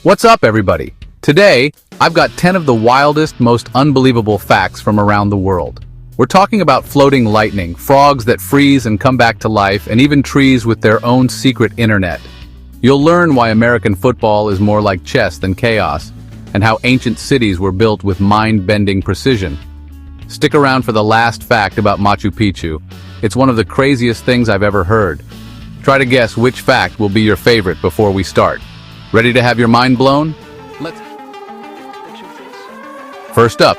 What's up, everybody? Today, I've got 10 of the wildest, most unbelievable facts from around the world. We're talking about floating lightning, frogs that freeze and come back to life, and even trees with their own secret internet. You'll learn why American football is more like chess than chaos, and how ancient cities were built with mind-bending precision. Stick around for the last fact about Machu Picchu. It's one of the craziest things I've ever heard. Try to guess which fact will be your favorite before we start. Ready to have your mind blown? First up,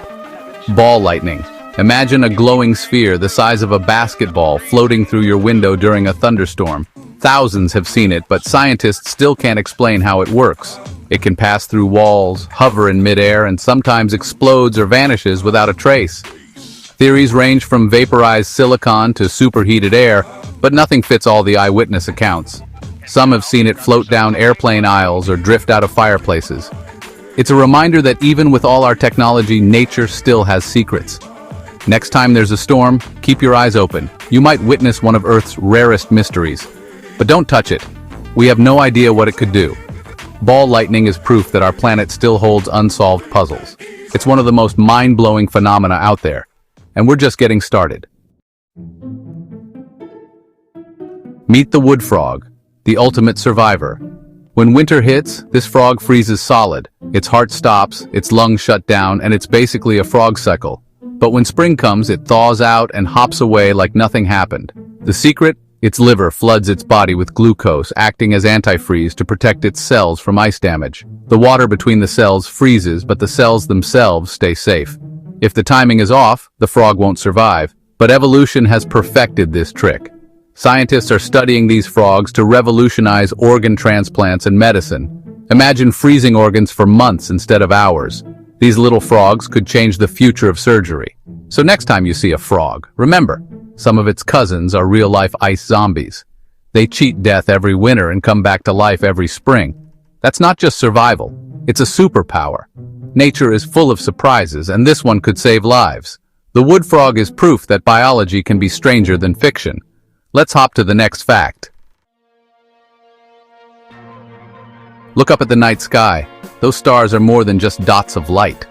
ball lightning. Imagine a glowing sphere the size of a basketball floating through your window during a thunderstorm. Thousands have seen it, but scientists still can't explain how it works. It can pass through walls, hover in midair, and sometimes explodes or vanishes without a trace. Theories range from vaporized silicon to superheated air, but nothing fits all the eyewitness accounts. Some have seen it float down airplane aisles or drift out of fireplaces. It's a reminder that even with all our technology, nature still has secrets. Next time there's a storm, keep your eyes open. You might witness one of Earth's rarest mysteries. But don't touch it. We have no idea what it could do. Ball lightning is proof that our planet still holds unsolved puzzles. It's one of the most mind-blowing phenomena out there. And we're just getting started. Meet the wood frog, the ultimate survivor. When winter hits, this frog freezes solid. Its heart stops, its lungs shut down, and it's basically a frog cycle. But when spring comes, it thaws out and hops away like nothing happened. The secret? Its liver floods its body with glucose, acting as antifreeze to protect its cells from ice damage. The water between the cells freezes, but the cells themselves stay safe. If the timing is off, the frog won't survive. But evolution has perfected this trick. Scientists are studying these frogs to revolutionize organ transplants and medicine. Imagine freezing organs for months instead of hours. These little frogs could change the future of surgery. So next time you see a frog, remember, some of its cousins are real-life ice zombies. They cheat death every winter and come back to life every spring. That's not just survival, it's a superpower. Nature is full of surprises, and this one could save lives. The wood frog is proof that biology can be stranger than fiction. Let's hop to the next fact. Look up at the night sky. Those stars are more than just dots of light.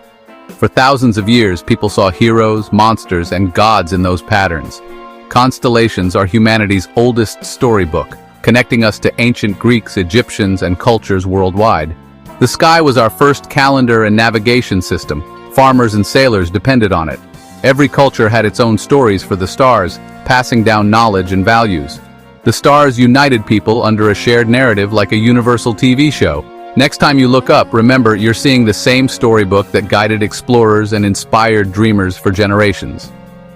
For thousands of years, people saw heroes, monsters, and gods in those patterns. Constellations are humanity's oldest storybook, connecting us to ancient Greeks, Egyptians, and cultures worldwide. The sky was our first calendar and navigation system. Farmers and sailors depended on it. Every culture had its own stories for the stars, passing down knowledge and values. The stars united people under a shared narrative like a universal TV show. Next time you look up, remember you're seeing the same storybook that guided explorers and inspired dreamers for generations.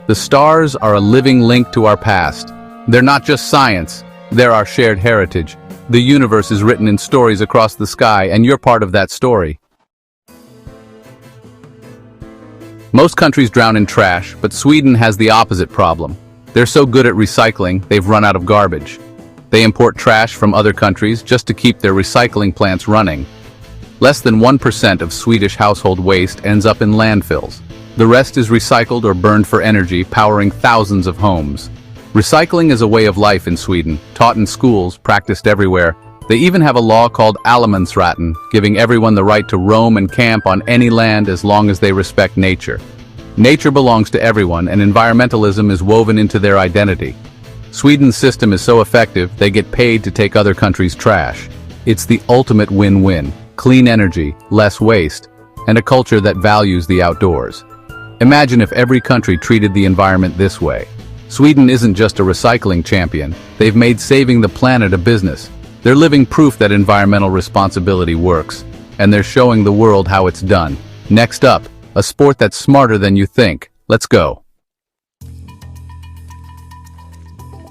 The stars are a living link to our past. They're not just science, they're our shared heritage. The universe is written in stories across the sky, and you're part of that story. Most countries drown in trash, but Sweden has the opposite problem. They're so good at recycling, they've run out of garbage. They import trash from other countries just to keep their recycling plants running. Less than 1% of Swedish household waste ends up in landfills. The rest is recycled or burned for energy, powering thousands of homes. Recycling is a way of life in Sweden, taught in schools, practiced everywhere. They even have a law called allemansrätten, giving everyone the right to roam and camp on any land as long as they respect nature. Nature belongs to everyone, and environmentalism is woven into their identity. Sweden's system is so effective, they get paid to take other countries' trash. It's the ultimate win-win: clean energy, less waste, and a culture that values the outdoors. Imagine if every country treated the environment this way. Sweden isn't just a recycling champion, they've made saving the planet a business. They're living proof that environmental responsibility works, and they're showing the world how it's done. Next up, a sport that's smarter than you think. Let's go.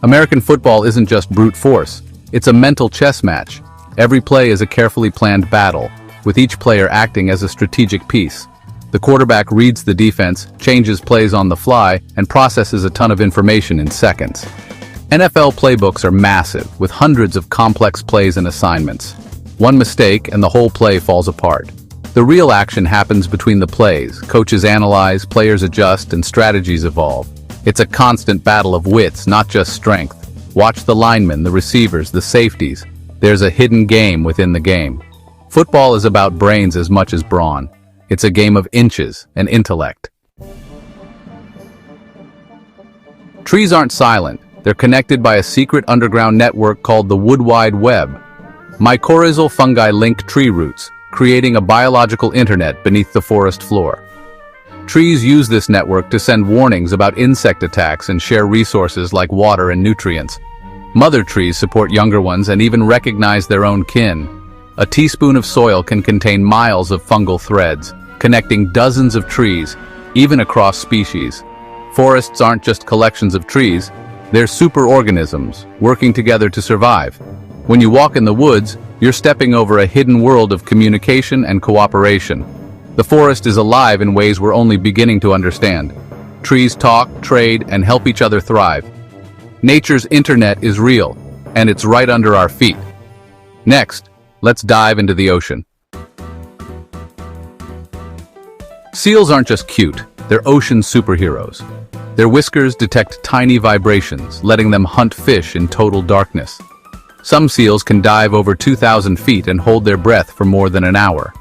American football isn't just brute force. It's a mental chess match. Every play is a carefully planned battle, with each player acting as a strategic piece. The quarterback reads the defense, changes plays on the fly, and processes a ton of information in seconds. NFL playbooks are massive, with hundreds of complex plays and assignments. One mistake and the whole play falls apart. The real action happens between the plays. Coaches analyze, players adjust, and strategies evolve. It's a constant battle of wits, not just strength. Watch the linemen, the receivers, the safeties. There's a hidden game within the game. Football is about brains as much as brawn. It's a game of inches and intellect. Trees aren't silent. They're connected by a secret underground network called the Wood Wide Web. Mycorrhizal fungi link tree roots, creating a biological internet beneath the forest floor. Trees use this network to send warnings about insect attacks and share resources like water and nutrients. Mother trees support younger ones and even recognize their own kin. A teaspoon of soil can contain miles of fungal threads, connecting dozens of trees, even across species. Forests aren't just collections of trees, they're superorganisms, working together to survive. When you walk in the woods, you're stepping over a hidden world of communication and cooperation. The forest is alive in ways we're only beginning to understand. Trees talk, trade, and help each other thrive. Nature's internet is real, and it's right under our feet. Next, let's dive into the ocean. Seals aren't just cute, they're ocean superheroes. Their whiskers detect tiny vibrations, letting them hunt fish in total darkness. Some seals can dive over 2,000 feet and hold their breath for more than an hour.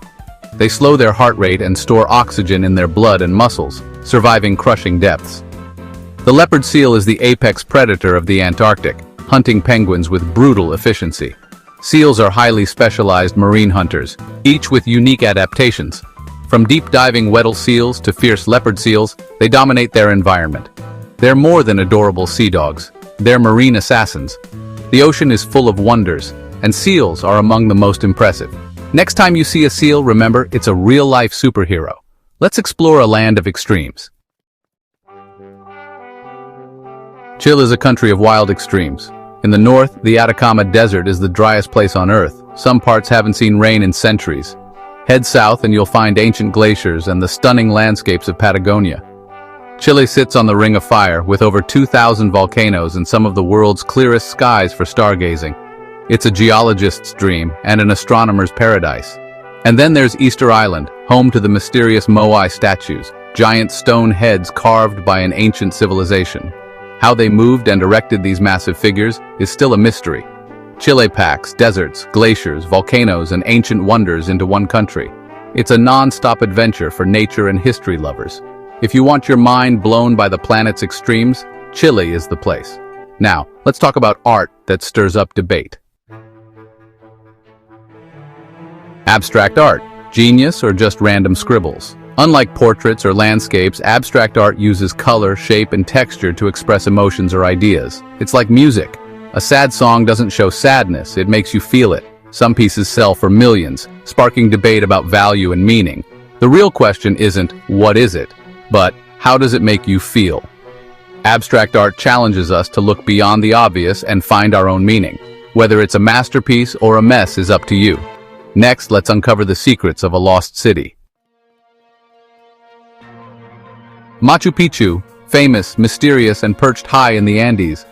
They slow their heart rate and store oxygen in their blood and muscles, surviving crushing depths. The leopard seal is the apex predator of the Antarctic, hunting penguins with brutal efficiency. Seals are highly specialized marine hunters, each with unique adaptations. From deep-diving Weddell seals to fierce leopard seals, they dominate their environment. They're more than adorable sea dogs. They're marine assassins. The ocean is full of wonders, and seals are among the most impressive. Next time you see a seal, remember, it's a real-life superhero. Let's explore a land of extremes. Chile is a country of wild extremes. In the north, the Atacama Desert is the driest place on Earth. Some parts haven't seen rain in centuries. Head south and you'll find ancient glaciers and the stunning landscapes of Patagonia. Chile sits on the Ring of Fire with over 2,000 volcanoes and some of the world's clearest skies for stargazing. It's a geologist's dream and an astronomer's paradise. And then there's Easter Island, home to the mysterious Moai statues, giant stone heads carved by an ancient civilization. How they moved and erected these massive figures is still a mystery. Chile packs deserts, glaciers, volcanoes, and ancient wonders into one country. It's a non-stop adventure for nature and history lovers. If you want your mind blown by the planet's extremes, Chile is the place. Now, let's talk about art that stirs up debate. Abstract art, genius or just random scribbles? Unlike portraits or landscapes, abstract art uses color, shape, and texture to express emotions or ideas. It's like music. A sad song doesn't show sadness, it makes you feel it. Some pieces sell for millions, sparking debate about value and meaning. The real question isn't, what is it? But, how does it make you feel? Abstract art challenges us to look beyond the obvious and find our own meaning. Whether it's a masterpiece or a mess is up to you. Next, let's uncover the secrets of a lost city. Machu Picchu, famous, mysterious, and perched high in the Andes.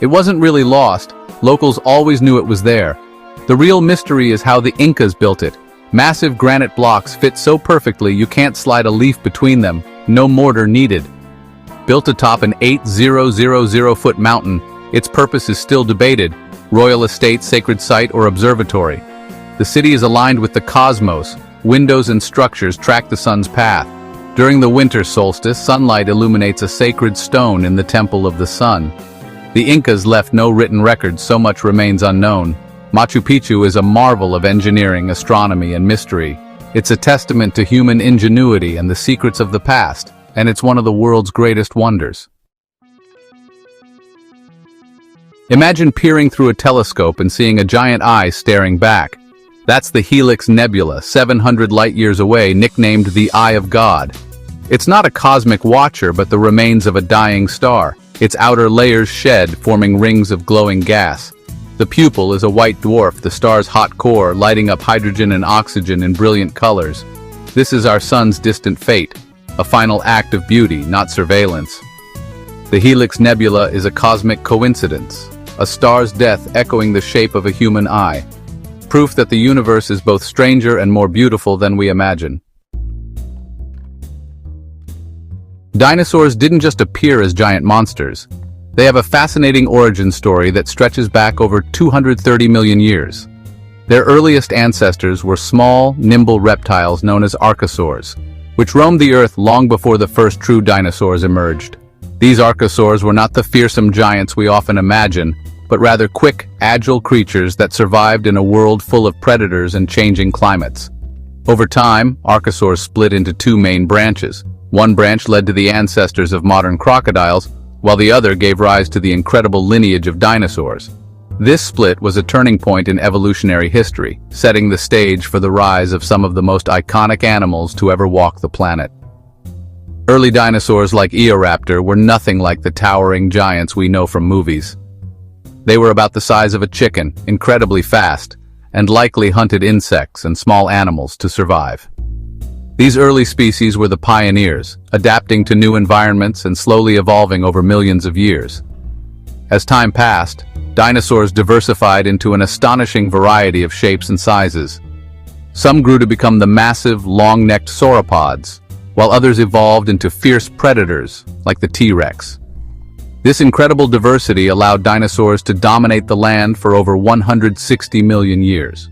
It wasn't really lost. Locals always knew it was there. The real mystery is how the Incas built it. Massive granite blocks fit so perfectly you can't slide a leaf between them, no mortar needed. Built atop an 8,000-foot mountain, its purpose is still debated: royal estate, sacred site, or observatory. The city is aligned with the cosmos. Windows and structures track the sun's path. During the winter solstice, sunlight illuminates a sacred stone in the Temple of the Sun. The Incas left no written records, so much remains unknown. Machu Picchu is a marvel of engineering, astronomy, and mystery. It's a testament to human ingenuity and the secrets of the past, and it's one of the world's greatest wonders. Imagine peering through a telescope and seeing a giant eye staring back. That's the Helix Nebula, 700 light-years away, nicknamed the Eye of God. It's not a cosmic watcher, but the remains of a dying star. Its outer layers shed, forming rings of glowing gas. The pupil is a white dwarf, the star's hot core, lighting up hydrogen and oxygen in brilliant colors. This is our sun's distant fate, a final act of beauty, not surveillance. The Helix Nebula is a cosmic coincidence, a star's death echoing the shape of a human eye. Proof that the universe is both stranger and more beautiful than we imagine. Dinosaurs didn't just appear as giant monsters. They have a fascinating origin story that stretches back over 230 million years. Their earliest ancestors were small, nimble reptiles known as archosaurs, which roamed the earth long before the first true dinosaurs emerged. These archosaurs were not the fearsome giants we often imagine, but rather quick, agile creatures that survived in a world full of predators and changing climates. Over time, archosaurs split into two main branches. One branch led to the ancestors of modern crocodiles, while the other gave rise to the incredible lineage of dinosaurs. This split was a turning point in evolutionary history, setting the stage for the rise of some of the most iconic animals to ever walk the planet. Early dinosaurs like Eoraptor were nothing like the towering giants we know from movies. They were about the size of a chicken, incredibly fast, and likely hunted insects and small animals to survive. These early species were the pioneers, adapting to new environments and slowly evolving over millions of years. As time passed, dinosaurs diversified into an astonishing variety of shapes and sizes. Some grew to become the massive, long-necked sauropods, while others evolved into fierce predators, like the T-Rex. This incredible diversity allowed dinosaurs to dominate the land for over 160 million years.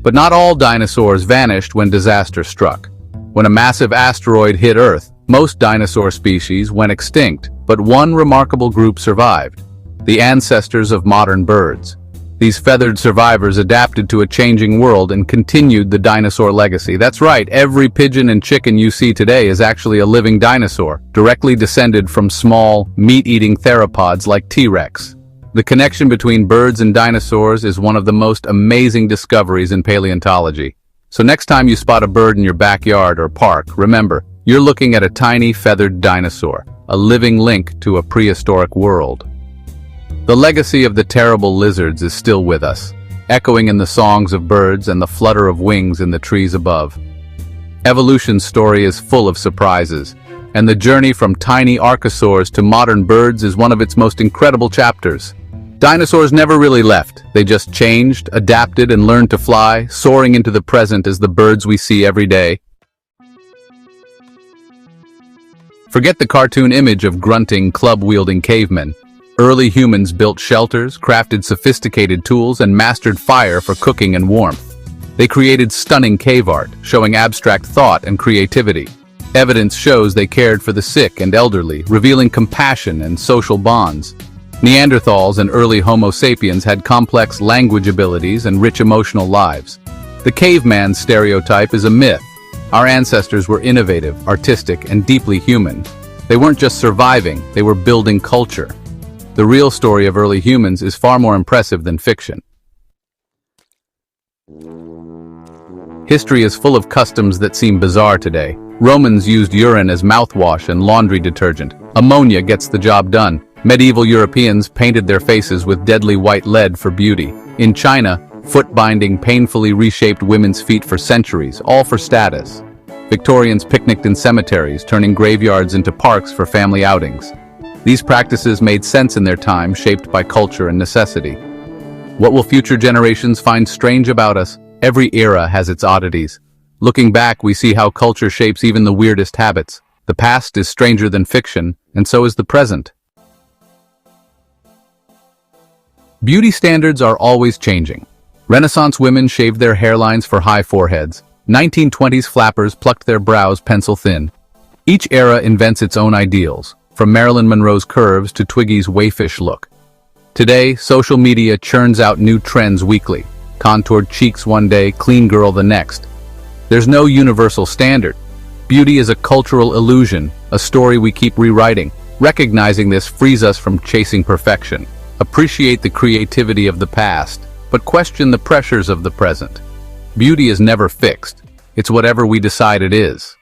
But not all dinosaurs vanished when disaster struck. When a massive asteroid hit Earth, most dinosaur species went extinct, but one remarkable group survived: the ancestors of modern birds. These feathered survivors adapted to a changing world and continued the dinosaur legacy. That's right, every pigeon and chicken you see today is actually a living dinosaur, directly descended from small, meat-eating theropods like T-Rex. The connection between birds and dinosaurs is one of the most amazing discoveries in paleontology. So next time you spot a bird in your backyard or park, remember, you're looking at a tiny feathered dinosaur, a living link to a prehistoric world. The legacy of the terrible lizards is still with us, echoing in the songs of birds and the flutter of wings in the trees above. Evolution's story is full of surprises, and the journey from tiny archosaurs to modern birds is one of its most incredible chapters. Dinosaurs never really left. They just changed, adapted, and learned to fly, soaring into the present as the birds we see every day. Forget the cartoon image of grunting, club-wielding cavemen. Early humans built shelters, crafted sophisticated tools, and mastered fire for cooking and warmth. They created stunning cave art, showing abstract thought and creativity. Evidence shows they cared for the sick and elderly, revealing compassion and social bonds. Neanderthals and early Homo sapiens had complex language abilities and rich emotional lives. The caveman stereotype is a myth. Our ancestors were innovative, artistic, and deeply human. They weren't just surviving, they were building culture. The real story of early humans is far more impressive than fiction. History is full of customs that seem bizarre today. Romans used urine as mouthwash and laundry detergent. Ammonia gets the job done. Medieval Europeans painted their faces with deadly white lead for beauty. In China, foot binding painfully reshaped women's feet for centuries, all for status. Victorians picnicked in cemeteries, turning graveyards into parks for family outings. These practices made sense in their time, shaped by culture and necessity. What will future generations find strange about us? Every era has its oddities. Looking back, we see how culture shapes even the weirdest habits. The past is stranger than fiction, and so is the present. Beauty standards are always changing. Renaissance women shaved their hairlines for high foreheads. 1920s flappers plucked their brows pencil thin. Each era invents its own ideals, from Marilyn Monroe's curves to Twiggy's wayfish look. Today, social media churns out new trends weekly. Contoured cheeks one day, clean girl the next. There's no universal standard. Beauty is a cultural illusion, a story we keep rewriting. Recognizing this frees us from chasing perfection. Appreciate the creativity of the past, but question the pressures of the present. Beauty is never fixed. It's whatever we decide it is.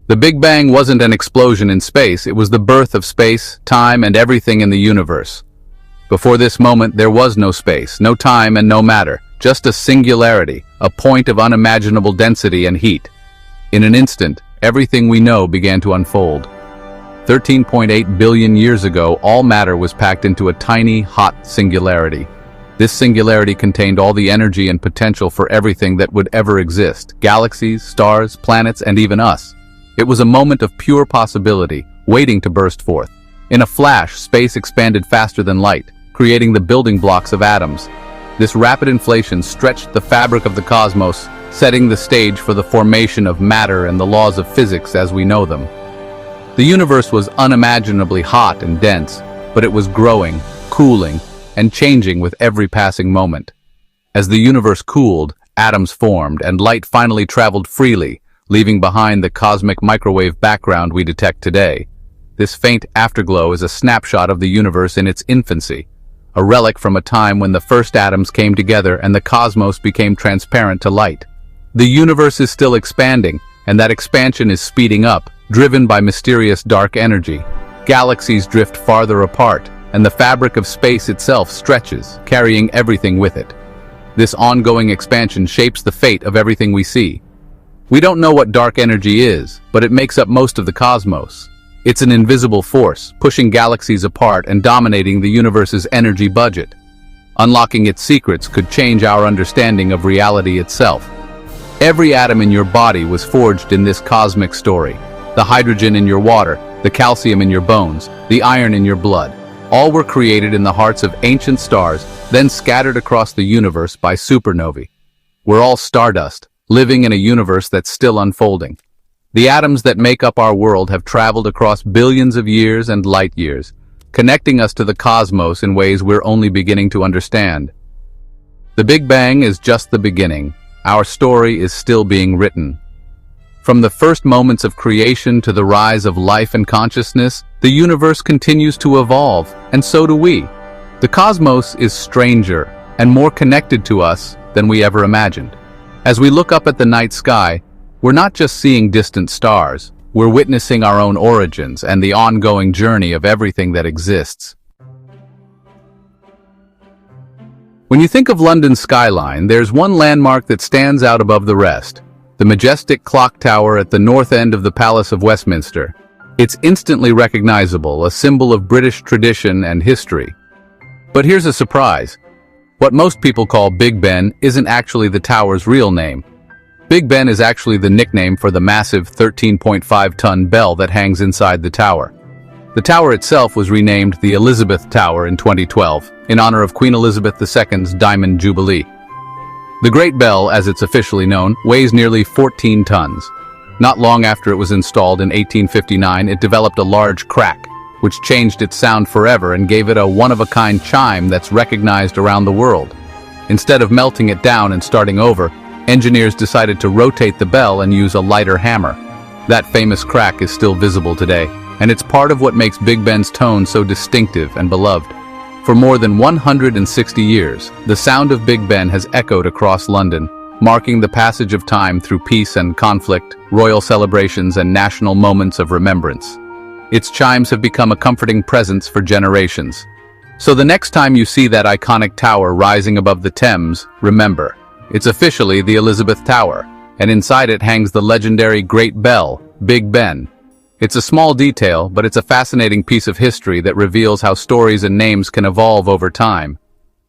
The Big Bang wasn't an explosion in space, it was the birth of space, time, and everything in the universe. Before this moment, there was no space, no time, and no matter, just a singularity, a point of unimaginable density and heat. In an instant, everything we know began to unfold. 13.8 billion years ago, all matter was packed into a tiny, hot singularity. This singularity contained all the energy and potential for everything that would ever exist: galaxies, stars, planets, and even us. It was a moment of pure possibility, waiting to burst forth. In a flash, space expanded faster than light, creating the building blocks of atoms. This rapid inflation stretched the fabric of the cosmos, setting the stage for the formation of matter and the laws of physics as we know them. The universe was unimaginably hot and dense, but it was growing, cooling, and changing with every passing moment. As the universe cooled, atoms formed, and light finally traveled freely, leaving behind the cosmic microwave background we detect today. This faint afterglow is a snapshot of the universe in its infancy, a relic from a time when the first atoms came together and the cosmos became transparent to light. The universe is still expanding, and that expansion is speeding up, driven by mysterious dark energy. Galaxies drift farther apart, and the fabric of space itself stretches, carrying everything with it. This ongoing expansion shapes the fate of everything we see. We don't know what dark energy is, but it makes up most of the cosmos. It's an invisible force, pushing galaxies apart and dominating the universe's energy budget. Unlocking its secrets could change our understanding of reality itself. Every atom in your body was forged in this cosmic story. The hydrogen in your water, the calcium in your bones, the iron in your blood. All were created in the hearts of ancient stars, then scattered across the universe by supernovae. We're all stardust, living in a universe that's still unfolding. The atoms that make up our world have traveled across billions of years and light years, connecting us to the cosmos in ways we're only beginning to understand. The Big Bang is just the beginning. Our story is still being written. From the first moments of creation to the rise of life and consciousness, the universe continues to evolve, and so do we. The cosmos is stranger and more connected to us than we ever imagined. As we look up at the night sky, we're not just seeing distant stars, we're witnessing our own origins and the ongoing journey of everything that exists. When you think of London's skyline, there's one landmark that stands out above the rest. The majestic clock tower at the north end of the Palace of Westminster. It's instantly recognizable, a symbol of British tradition and history. But here's a surprise. What most people call Big Ben isn't actually the tower's real name. Big Ben is actually the nickname for the massive 13.5-ton bell that hangs inside the tower. The tower itself was renamed the Elizabeth Tower in 2012, in honor of Queen Elizabeth II's Diamond Jubilee. The Great Bell, as it's officially known, weighs nearly 14 tons. Not long after it was installed in 1859, it developed a large crack, which changed its sound forever and gave it a one-of-a-kind chime that's recognized around the world. Instead of melting it down and starting over, engineers decided to rotate the bell and use a lighter hammer. That famous crack is still visible today, and it's part of what makes Big Ben's tone so distinctive and beloved. For more than 160 years, the sound of Big Ben has echoed across London, marking the passage of time through peace and conflict, royal celebrations, and national moments of remembrance. Its chimes have become a comforting presence for generations. So the next time you see that iconic tower rising above the Thames, remember, it's officially the Elizabeth Tower, and inside it hangs the legendary Great Bell, Big Ben. It's a small detail, but it's a fascinating piece of history that reveals how stories and names can evolve over time.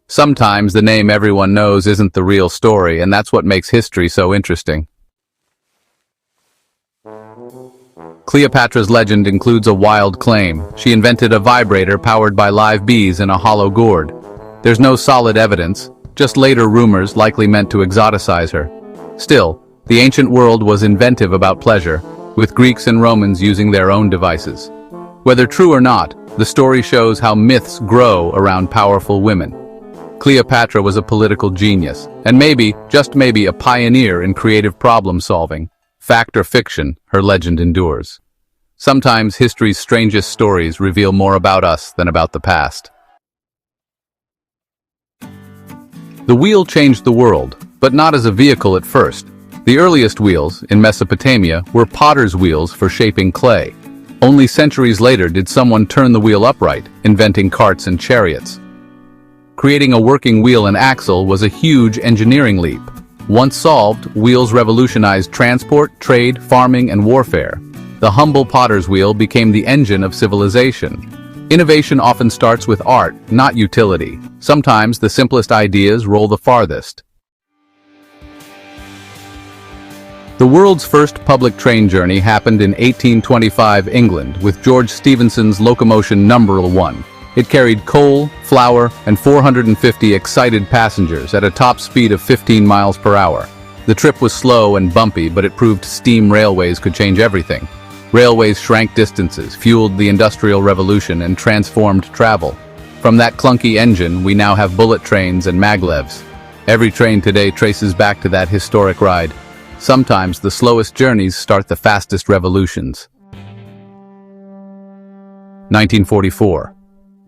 Sometimes the name everyone knows isn't the real story, and that's what makes history so interesting. Cleopatra's legend includes a wild claim. She invented a vibrator powered by live bees in a hollow gourd. There's no solid evidence, just later rumors likely meant to exoticize her. Still, the ancient world was inventive about pleasure, with Greeks and Romans using their own devices. Whether true or not, the story shows how myths grow around powerful women. Cleopatra was a political genius, and maybe, just maybe, a pioneer in creative problem-solving. Fact or fiction, her legend endures. Sometimes history's strangest stories reveal more about us than about the past. The wheel changed the world, but not as a vehicle at first. The earliest wheels, in Mesopotamia, were potter's wheels for shaping clay. Only centuries later did someone turn the wheel upright, inventing carts and chariots. Creating a working wheel and axle was a huge engineering leap. Once solved, wheels revolutionized transport, trade, farming, and warfare. The humble potter's wheel became the engine of civilization. Innovation often starts with art, not utility. Sometimes the simplest ideas roll the farthest. The world's first public train journey happened in 1825 England with George Stephenson's locomotion Number 1. It carried coal, flour, and 450 excited passengers at a top speed of 15 miles per hour. The trip was slow and bumpy, but it proved steam railways could change everything. Railways shrank distances, fueled the Industrial Revolution, and transformed travel. From that clunky engine, we now have bullet trains and maglevs. Every train today traces back to that historic ride. Sometimes the slowest journeys start the fastest revolutions. 1944.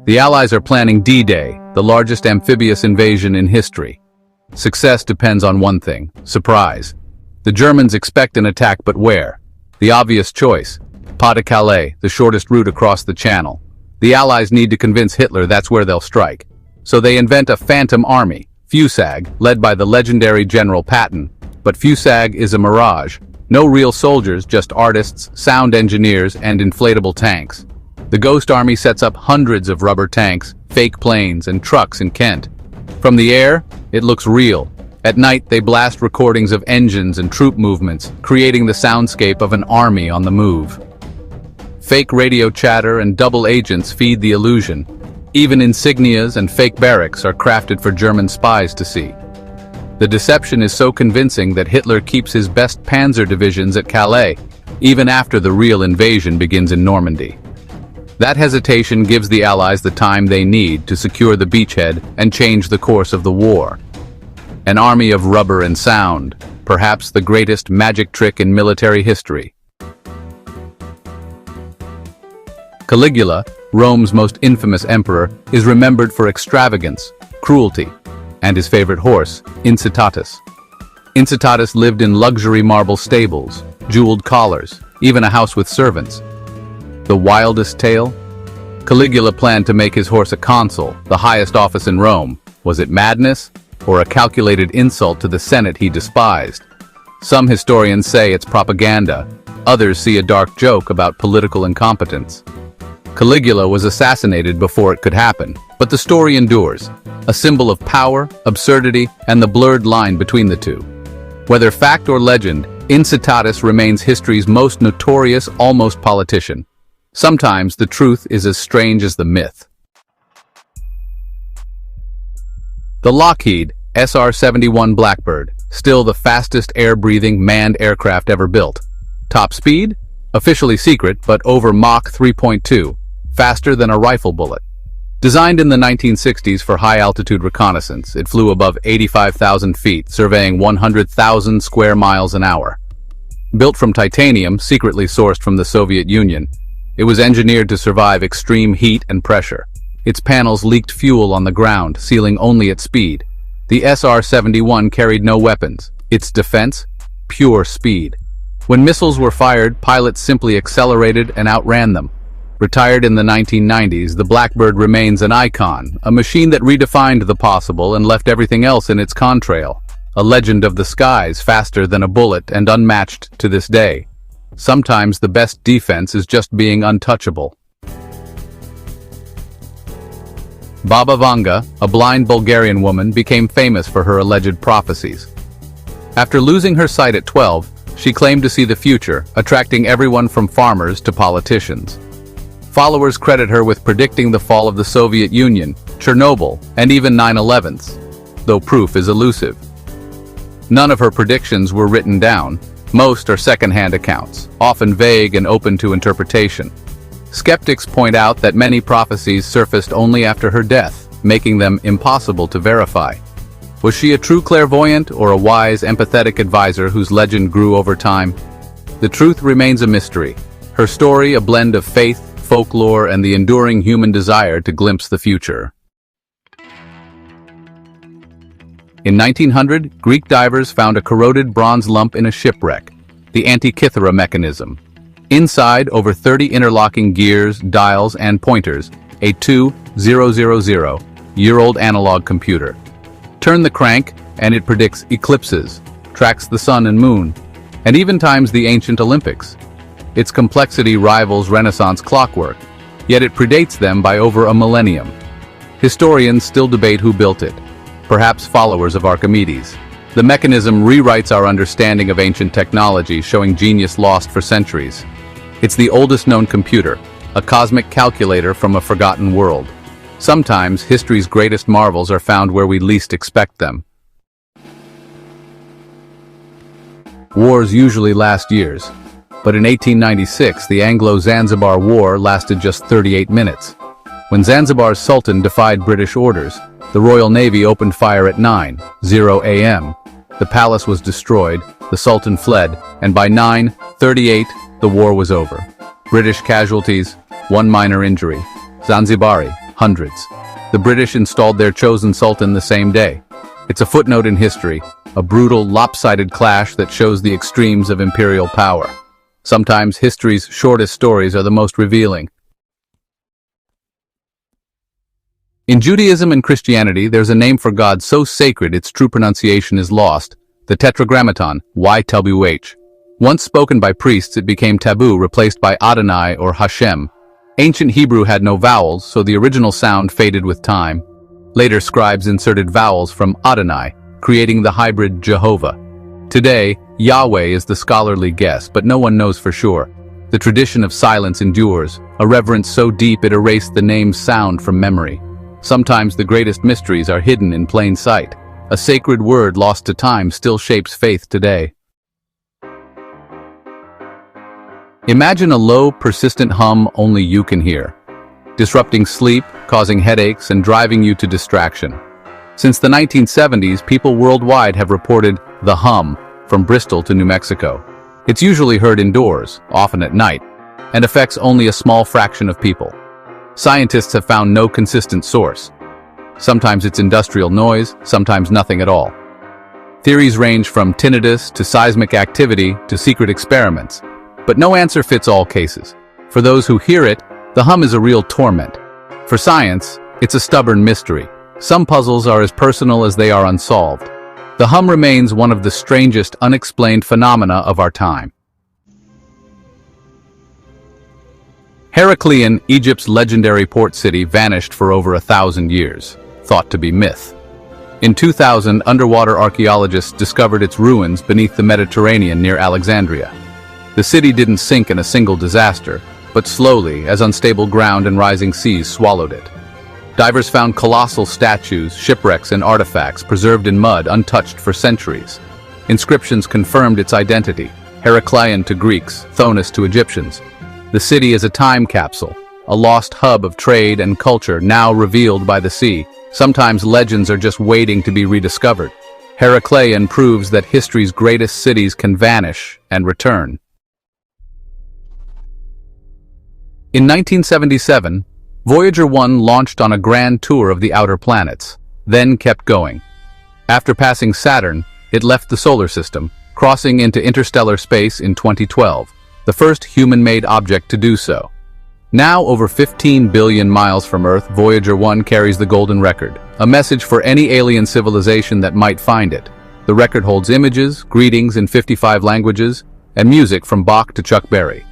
The Allies are planning D-Day, the largest amphibious invasion in history. Success depends on one thing: surprise. The Germans expect an attack, but where? The obvious choice: Pas-de-Calais, the shortest route across the Channel. The Allies need to convince Hitler that's where they'll strike. So they invent a phantom army, Fusag, led by the legendary General Patton. But Fusag is a mirage. No real soldiers, just artists, sound engineers, and inflatable tanks. The Ghost Army sets up hundreds of rubber tanks, fake planes, and trucks in Kent. From the air, it looks real. At night, they blast recordings of engines and troop movements, creating the soundscape of an army on the move. Fake radio chatter and double agents feed the illusion. Even insignias and fake barracks are crafted for German spies to see. The deception is so convincing that Hitler keeps his best panzer divisions at Calais, even after the real invasion begins in Normandy. That hesitation gives the Allies the time they need to secure the beachhead and change the course of the war. An army of rubber and sound, perhaps the greatest magic trick in military history. Caligula, Rome's most infamous emperor, is remembered for extravagance, cruelty, and his favorite horse, Incitatus. Incitatus lived in luxury marble stables, jeweled collars, even a house with servants. The wildest tale? Caligula planned to make his horse a consul, the highest office in Rome. Was it madness, or a calculated insult to the Senate he despised? Some historians say it's propaganda. Others see a dark joke about political incompetence. Caligula was assassinated before it could happen, but the story endures, a symbol of power, absurdity, and the blurred line between the two. Whether fact or legend, Incitatus remains history's most notorious almost politician. Sometimes the truth is as strange as the myth. The Lockheed SR-71 Blackbird, still the fastest air-breathing manned aircraft ever built. Top speed? Officially secret, but over Mach 3.2, faster than a rifle bullet. Designed in the 1960s for high-altitude reconnaissance, it flew above 85,000 feet, surveying 100,000 square miles an hour. Built from titanium, secretly sourced from the Soviet Union, it was engineered to survive extreme heat and pressure. Its panels leaked fuel on the ground, sealing only at speed. The SR-71 carried no weapons. Its defense? Pure speed. When missiles were fired, pilots simply accelerated and outran them. Retired in the 1990s, the Blackbird remains an icon, a machine that redefined the possible and left everything else in its contrail. A legend of the skies, faster than a bullet and unmatched to this day. Sometimes the best defense is just being untouchable. Baba Vanga, a blind Bulgarian woman, became famous for her alleged prophecies. After losing her sight at 12, she claimed to see the future, attracting everyone from farmers to politicians. Followers credit her with predicting the fall of the Soviet Union, Chernobyl, and even 9/11s, though proof is elusive. None of her predictions were written down. Most are second-hand accounts, often vague and open to interpretation. Skeptics point out that many prophecies surfaced only after her death, making them impossible to verify. Was she a true clairvoyant or a wise, empathetic advisor whose legend grew over time? The truth remains a mystery. Her story a blend of faith, folklore, and the enduring human desire to glimpse the future. In 1900, Greek divers found a corroded bronze lump in a shipwreck, the Antikythera mechanism. Inside, over 30 interlocking gears, dials, and pointers, a 2000-year-old analog computer. Turn the crank, and it predicts eclipses, tracks the sun and moon, and even times the ancient Olympics. Its complexity rivals Renaissance clockwork, yet it predates them by over a millennium. Historians still debate who built it. Perhaps followers of Archimedes. The mechanism rewrites our understanding of ancient technology, showing genius lost for centuries. It's the oldest known computer, a cosmic calculator from a forgotten world. Sometimes, history's greatest marvels are found where we least expect them. Wars usually last years, but in 1896, the Anglo-Zanzibar War lasted just 38 minutes. When Zanzibar's Sultan defied British orders, the Royal Navy opened fire at 9:00 a.m. The palace was destroyed, the Sultan fled, and by 9:38, the war was over. British casualties, 1 minor injury. Zanzibari, hundreds. The British installed their chosen Sultan the same day. It's a footnote in history, a brutal, lopsided clash that shows the extremes of imperial power. Sometimes history's shortest stories are the most revealing. In Judaism and Christianity, there's a name for God so sacred its true pronunciation is lost, the Tetragrammaton, YWH. Once spoken by priests, it became taboo, replaced by Adonai or Hashem. Ancient Hebrew had no vowels, so the original sound faded with time. Later scribes inserted vowels from Adonai, creating the hybrid Jehovah. Today, Yahweh is the scholarly guess, but no one knows for sure. The tradition of silence endures, a reverence so deep it erased the name's sound from memory. Sometimes the greatest mysteries are hidden in plain sight. A sacred word lost to time still shapes faith today. Imagine a low, persistent hum only you can hear, disrupting sleep, causing headaches, and driving you to distraction. Since the 1970s, people worldwide have reported the hum from Bristol to New Mexico. It's usually heard indoors, often at night, and affects only a small fraction of people. Scientists have found no consistent source. Sometimes it's industrial noise, sometimes nothing at all. Theories range from tinnitus to seismic activity to secret experiments, but no answer fits all cases. For those who hear it, the hum is a real torment. For science, it's a stubborn mystery. Some puzzles are as personal as they are unsolved. The hum remains one of the strangest unexplained phenomena of our time. Heraclean, Egypt's legendary port city, vanished for over 1,000 years, thought to be myth. In 2000, underwater archaeologists discovered its ruins beneath the Mediterranean near Alexandria. The city didn't sink in a single disaster, but slowly, as unstable ground and rising seas swallowed it. Divers found colossal statues, shipwrecks, and artifacts preserved in mud untouched for centuries. Inscriptions confirmed its identity, Heraclean to Greeks, Thonis to Egyptians. The city is a time capsule, a lost hub of trade and culture now revealed by the sea. Sometimes legends are just waiting to be rediscovered. Heraclean proves that history's greatest cities can vanish and return. In 1977, Voyager 1 launched on a grand tour of the outer planets, then kept going. After passing Saturn, it left the solar system, crossing into interstellar space in 2012, the first human-made object to do so. Now, over 15 billion miles from Earth, Voyager 1 carries the golden record, a message for any alien civilization that might find it. The record holds images, greetings in 55 languages, and music from Bach to Chuck Berry.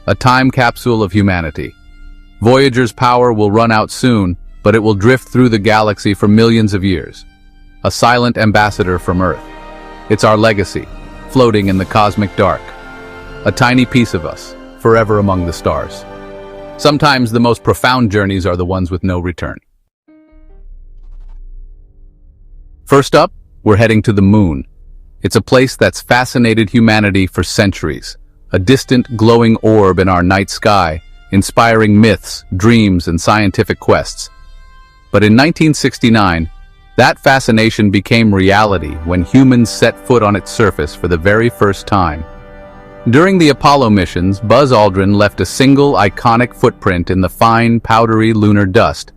A time capsule of humanity. Voyager's power will run out soon, but it will drift through the galaxy for millions of years. A silent ambassador from Earth. It's our legacy, floating in the cosmic dark. A tiny piece of us, forever among the stars. Sometimes the most profound journeys are the ones with no return. First up, we're heading to the moon. It's a place that's fascinated humanity for centuries. A distant, glowing orb in our night sky, inspiring myths, dreams, and scientific quests. But in 1969, that fascination became reality when humans set foot on its surface for the very first time. During the Apollo missions, Buzz Aldrin left a single iconic footprint in the fine, powdery lunar dust.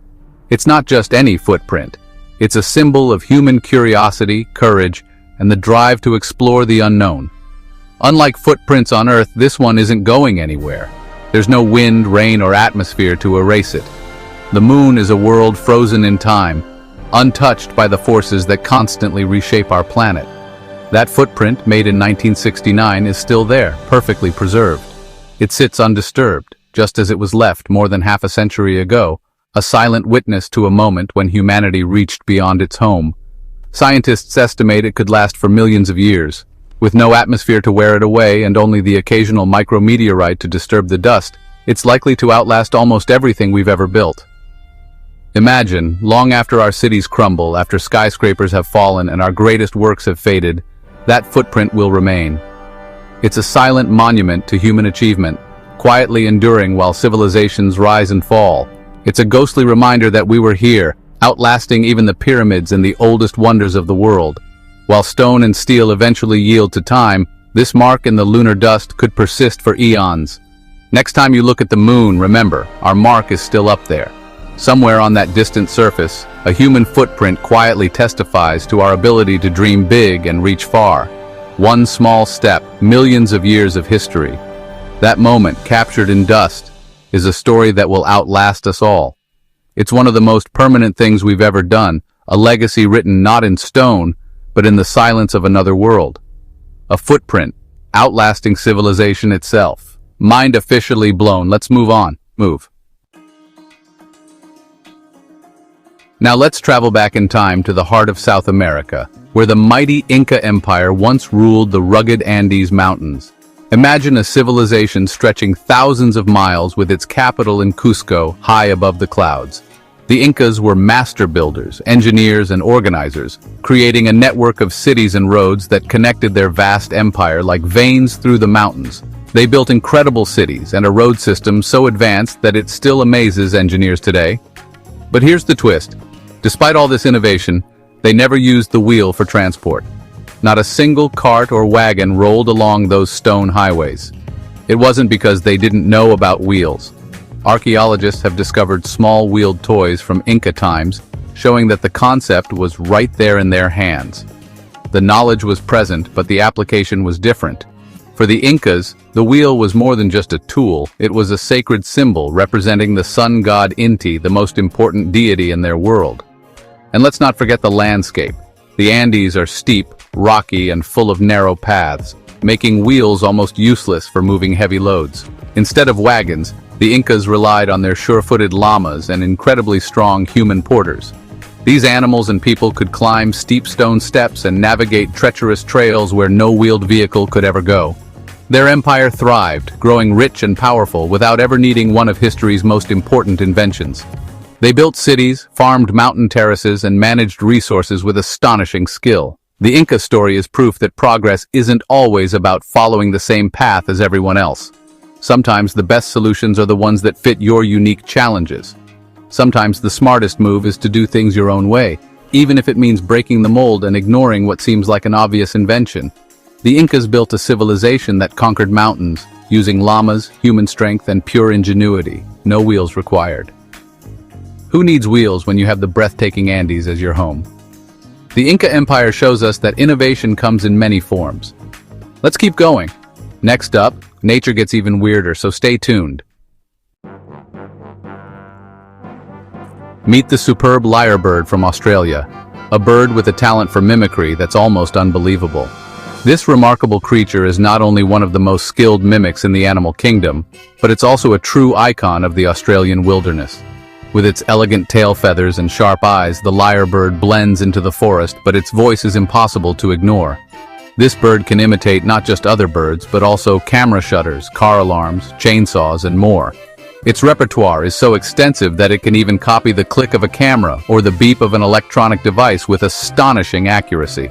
It's not just any footprint. It's a symbol of human curiosity, courage, and the drive to explore the unknown. Unlike footprints on Earth, this one isn't going anywhere. There's no wind, rain, or atmosphere to erase it. The moon is a world frozen in time, untouched by the forces that constantly reshape our planet. That footprint, made in 1969, is still there, perfectly preserved. It sits undisturbed, just as it was left more than half a century ago, a silent witness to a moment when humanity reached beyond its home. Scientists estimate it could last for millions of years. With no atmosphere to wear it away and only the occasional micrometeorite to disturb the dust, it's likely to outlast almost everything we've ever built. Imagine, long after our cities crumble, after skyscrapers have fallen and our greatest works have faded, that footprint will remain. It's a silent monument to human achievement, quietly enduring while civilizations rise and fall. It's a ghostly reminder that we were here, outlasting even the pyramids and the oldest wonders of the world. While stone and steel eventually yield to time, this mark in the lunar dust could persist for eons. Next time you look at the moon, remember, our mark is still up there. Somewhere on that distant surface, a human footprint quietly testifies to our ability to dream big and reach far. One small step, millions of years of history. That moment, captured in dust, is a story that will outlast us all. It's one of the most permanent things we've ever done, a legacy written not in stone, but in the silence of another world. A footprint, outlasting civilization itself. Mind officially blown. Let's move on. Move. Now let's travel back in time to the heart of South America, where the mighty Inca Empire once ruled the rugged Andes Mountains. Imagine a civilization stretching thousands of miles with its capital in Cusco high above the clouds. The Incas were master builders, engineers, and organizers, creating a network of cities and roads that connected their vast empire like veins through the mountains. They built incredible cities and a road system so advanced that it still amazes engineers today. But here's the twist. Despite all this innovation, they never used the wheel for transport. Not a single cart or wagon rolled along those stone highways. It wasn't because they didn't know about wheels. Archaeologists have discovered small wheeled toys from Inca times, showing that the concept was right there in their hands. The knowledge was present, but the application was different. For the Incas, the wheel was more than just a tool. It was a sacred symbol representing the sun god Inti, the most important deity in their world. And let's not forget the landscape. The Andes are steep, rocky, and full of narrow paths, making wheels almost useless for moving heavy loads. Instead of wagons, the Incas relied on their sure-footed llamas and incredibly strong human porters. These animals and people could climb steep stone steps and navigate treacherous trails where no wheeled vehicle could ever go. Their empire thrived, growing rich and powerful without ever needing one of history's most important inventions. They built cities, farmed mountain terraces, and managed resources with astonishing skill. The Inca story is proof that progress isn't always about following the same path as everyone else. Sometimes the best solutions are the ones that fit your unique challenges. Sometimes the smartest move is to do things your own way, even if it means breaking the mold and ignoring what seems like an obvious invention. The Incas built a civilization that conquered mountains, using llamas, human strength, and pure ingenuity. No wheels required. Who needs wheels when you have the breathtaking Andes as your home? The Inca Empire shows us that innovation comes in many forms. Let's keep going. Next up, nature gets even weirder, so stay tuned. Meet the superb lyrebird from Australia, a bird with a talent for mimicry that's almost unbelievable. This remarkable creature is not only one of the most skilled mimics in the animal kingdom, but it's also a true icon of the Australian wilderness. With its elegant tail feathers and sharp eyes, the lyrebird blends into the forest, but its voice is impossible to ignore. This bird can imitate not just other birds, but also camera shutters, car alarms, chainsaws, and more. Its repertoire is so extensive that it can even copy the click of a camera or the beep of an electronic device with astonishing accuracy.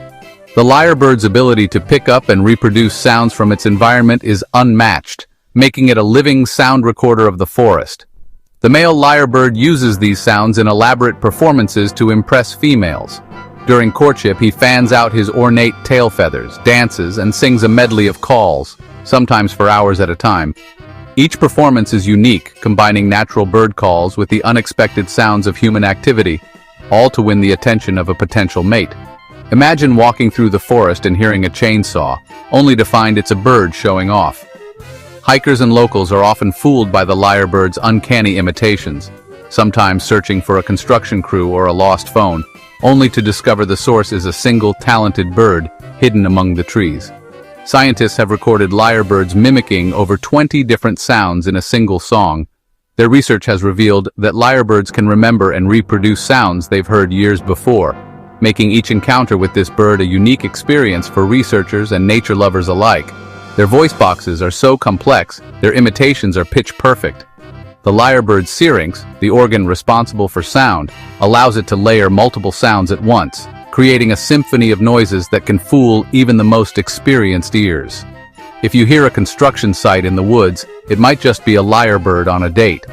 The lyrebird's ability to pick up and reproduce sounds from its environment is unmatched, making it a living sound recorder of the forest. The male lyrebird uses these sounds in elaborate performances to impress females. During courtship, he fans out his ornate tail feathers, dances, and sings a medley of calls, sometimes for hours at a time. Each performance is unique, combining natural bird calls with the unexpected sounds of human activity, all to win the attention of a potential mate. Imagine walking through the forest and hearing a chainsaw, only to find it's a bird showing off. Hikers and locals are often fooled by the lyrebird's uncanny imitations, sometimes searching for a construction crew or a lost phone, only to discover the source is a single talented bird hidden among the trees. Scientists have recorded lyrebirds mimicking over 20 different sounds in a single song. Their research has revealed that lyrebirds can remember and reproduce sounds they've heard years before, making each encounter with this bird a unique experience for researchers and nature lovers alike. Their voice boxes are so complex, their imitations are pitch perfect. The lyrebird's syrinx, the organ responsible for sound, allows it to layer multiple sounds at once, creating a symphony of noises that can fool even the most experienced ears. If you hear a construction site in the woods, it might just be a lyrebird on a date.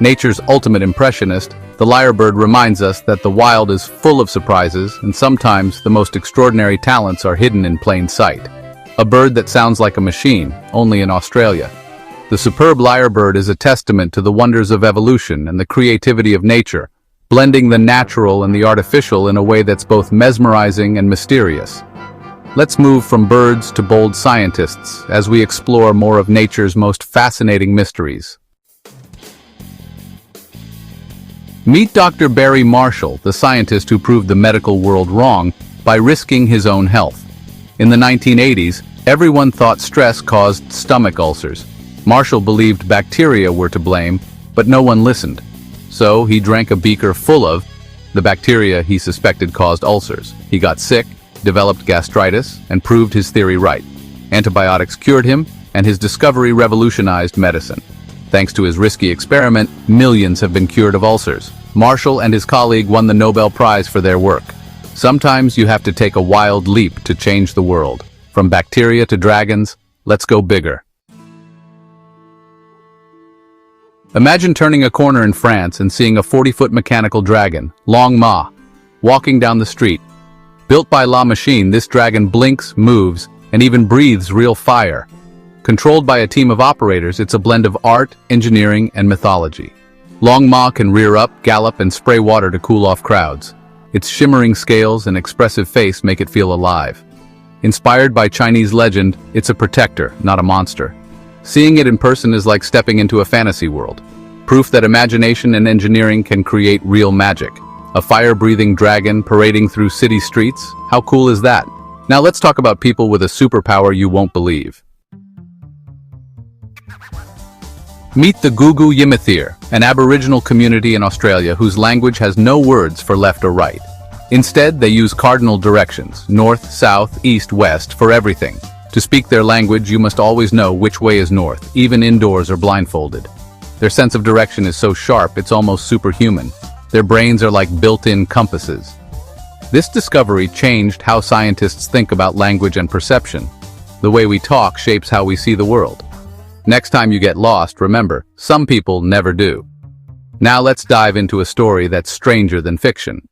Nature's ultimate impressionist, the lyrebird reminds us that the wild is full of surprises, and sometimes the most extraordinary talents are hidden in plain sight. A bird that sounds like a machine, only in Australia. The superb lyrebird is a testament to the wonders of evolution and the creativity of nature, blending the natural and the artificial in a way that's both mesmerizing and mysterious. Let's move from birds to bold scientists as we explore more of nature's most fascinating mysteries. Meet Dr. Barry Marshall, the scientist who proved the medical world wrong by risking his own health. In the 1980s, everyone thought stress caused stomach ulcers. Marshall believed bacteria were to blame, but no one listened. So he drank a beaker full of the bacteria he suspected caused ulcers. He got sick, developed gastritis, and proved his theory right. Antibiotics cured him, and his discovery revolutionized medicine. Thanks to his risky experiment, millions have been cured of ulcers. Marshall and his colleague won the Nobel Prize for their work. Sometimes you have to take a wild leap to change the world. From bacteria to dragons, let's go bigger. Imagine turning a corner in France and seeing a 40-foot mechanical dragon, Long Ma, walking down the street. Built by La Machine, this dragon blinks, moves, and even breathes real fire. Controlled by a team of operators, it's a blend of art, engineering, and mythology. Long Ma can rear up, gallop, and spray water to cool off crowds. Its shimmering scales and expressive face make it feel alive. Inspired by Chinese legend, it's a protector, not a monster. Seeing it in person is like stepping into a fantasy world. Proof that imagination and engineering can create real magic. A fire-breathing dragon parading through city streets? How cool is that? Now let's talk about people with a superpower you won't believe. Meet the Goo Yawr, an Aboriginal community in Australia whose language has no words for left or right. Instead, they use cardinal directions, north, south, east, west, for everything. To speak their language, you must always know which way is north, even indoors or blindfolded. Their sense of direction is so sharp, it's almost superhuman. Their brains are like built-in compasses. This discovery changed how scientists think about language and perception. The way we talk shapes how we see the world. Next time you get lost, remember, some people never do. Now let's dive into a story that's stranger than fiction.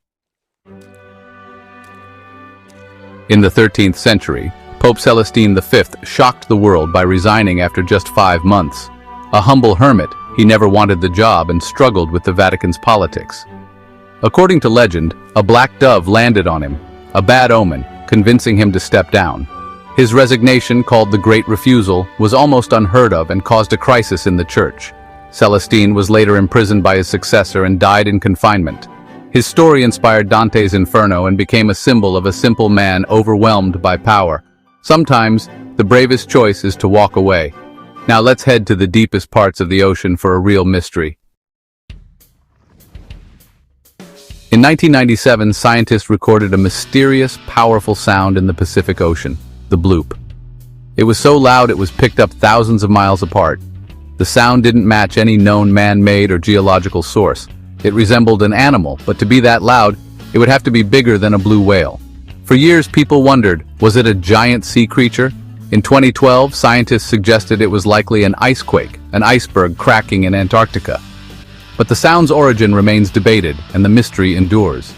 In the 13th century, Pope Celestine V shocked the world by resigning after just 5 months. A humble hermit, he never wanted the job and struggled with the Vatican's politics. According to legend, a black dove landed on him, a bad omen, convincing him to step down. His resignation, called the Great Refusal, was almost unheard of and caused a crisis in the church. Celestine was later imprisoned by his successor and died in confinement. His story inspired Dante's Inferno and became a symbol of a simple man overwhelmed by power. Sometimes, the bravest choice is to walk away. Now let's head to the deepest parts of the ocean for a real mystery. In 1997, scientists recorded a mysterious, powerful sound in the Pacific Ocean, the bloop. It was so loud it was picked up thousands of miles apart. The sound didn't match any known man-made or geological source. It resembled an animal, but to be that loud, it would have to be bigger than a blue whale. For years, people wondered, was it a giant sea creature? In 2012, scientists suggested it was likely an ice quake, an iceberg cracking in Antarctica. But the sound's origin remains debated, and the mystery endures.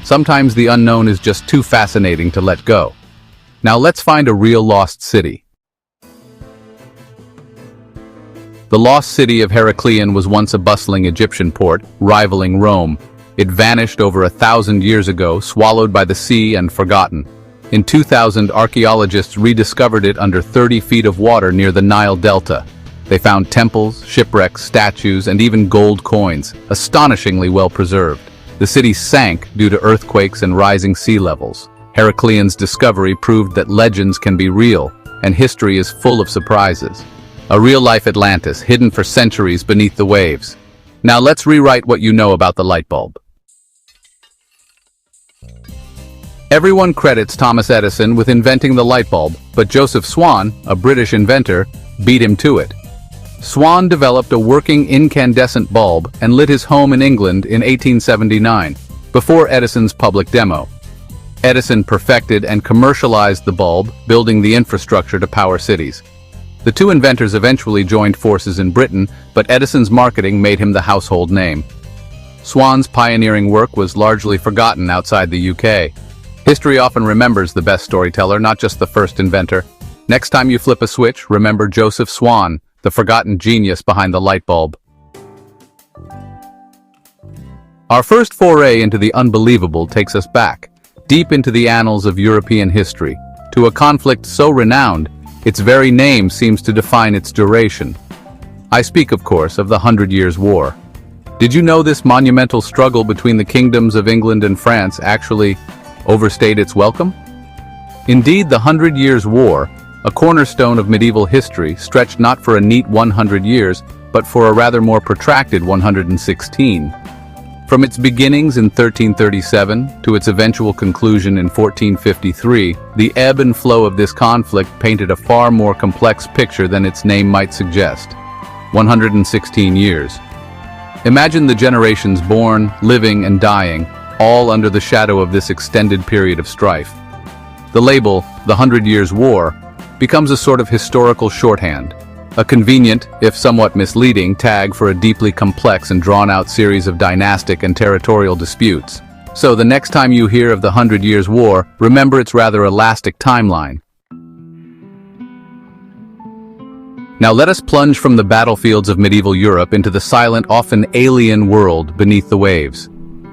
Sometimes the unknown is just too fascinating to let go. Now let's find a real lost city. The lost city of Heraclean was once a bustling Egyptian port, rivaling Rome. It vanished over 1,000 years ago, swallowed by the sea and forgotten. In 2000, archaeologists rediscovered it under 30 feet of water near the Nile Delta. They found temples, shipwrecks, statues, and even gold coins, astonishingly well preserved. The city sank due to earthquakes and rising sea levels. Heraclean's discovery proved that legends can be real, and history is full of surprises. A real-life Atlantis, hidden for centuries beneath the waves. Now let's rewrite what you know about the light bulb. Everyone credits Thomas Edison with inventing the light bulb, but Joseph Swan, a British inventor, beat him to it. Swan developed a working incandescent bulb and lit his home in England in 1879, before Edison's public demo. Edison perfected and commercialized the bulb, building the infrastructure to power cities. The two inventors eventually joined forces in Britain, but Edison's marketing made him the household name. Swan's pioneering work was largely forgotten outside the UK. History often remembers the best storyteller, not just the first inventor. Next time you flip a switch, remember Joseph Swan, the forgotten genius behind the light bulb. Our first foray into the unbelievable takes us back, deep into the annals of European history, to a conflict so renowned, its very name seems to define its duration. I speak, of course, of the 100 Years' War. Did you know this monumental struggle between the kingdoms of England and France actually overstayed its welcome? Indeed, the 100 Years' War, a cornerstone of medieval history, stretched not for a neat 100 years, but for a rather more protracted 116. From its beginnings in 1337 to its eventual conclusion in 1453, the ebb and flow of this conflict painted a far more complex picture than its name might suggest. 116 years. Imagine the generations born, living, and dying, all under the shadow of this extended period of strife. The label, the 100 Years' War, becomes a sort of historical shorthand, a convenient, if somewhat misleading, tag for a deeply complex and drawn-out series of dynastic and territorial disputes. So the next time you hear of the 100 Years' War, remember its rather elastic timeline. Now let us plunge from the battlefields of medieval Europe into the silent, often alien world beneath the waves.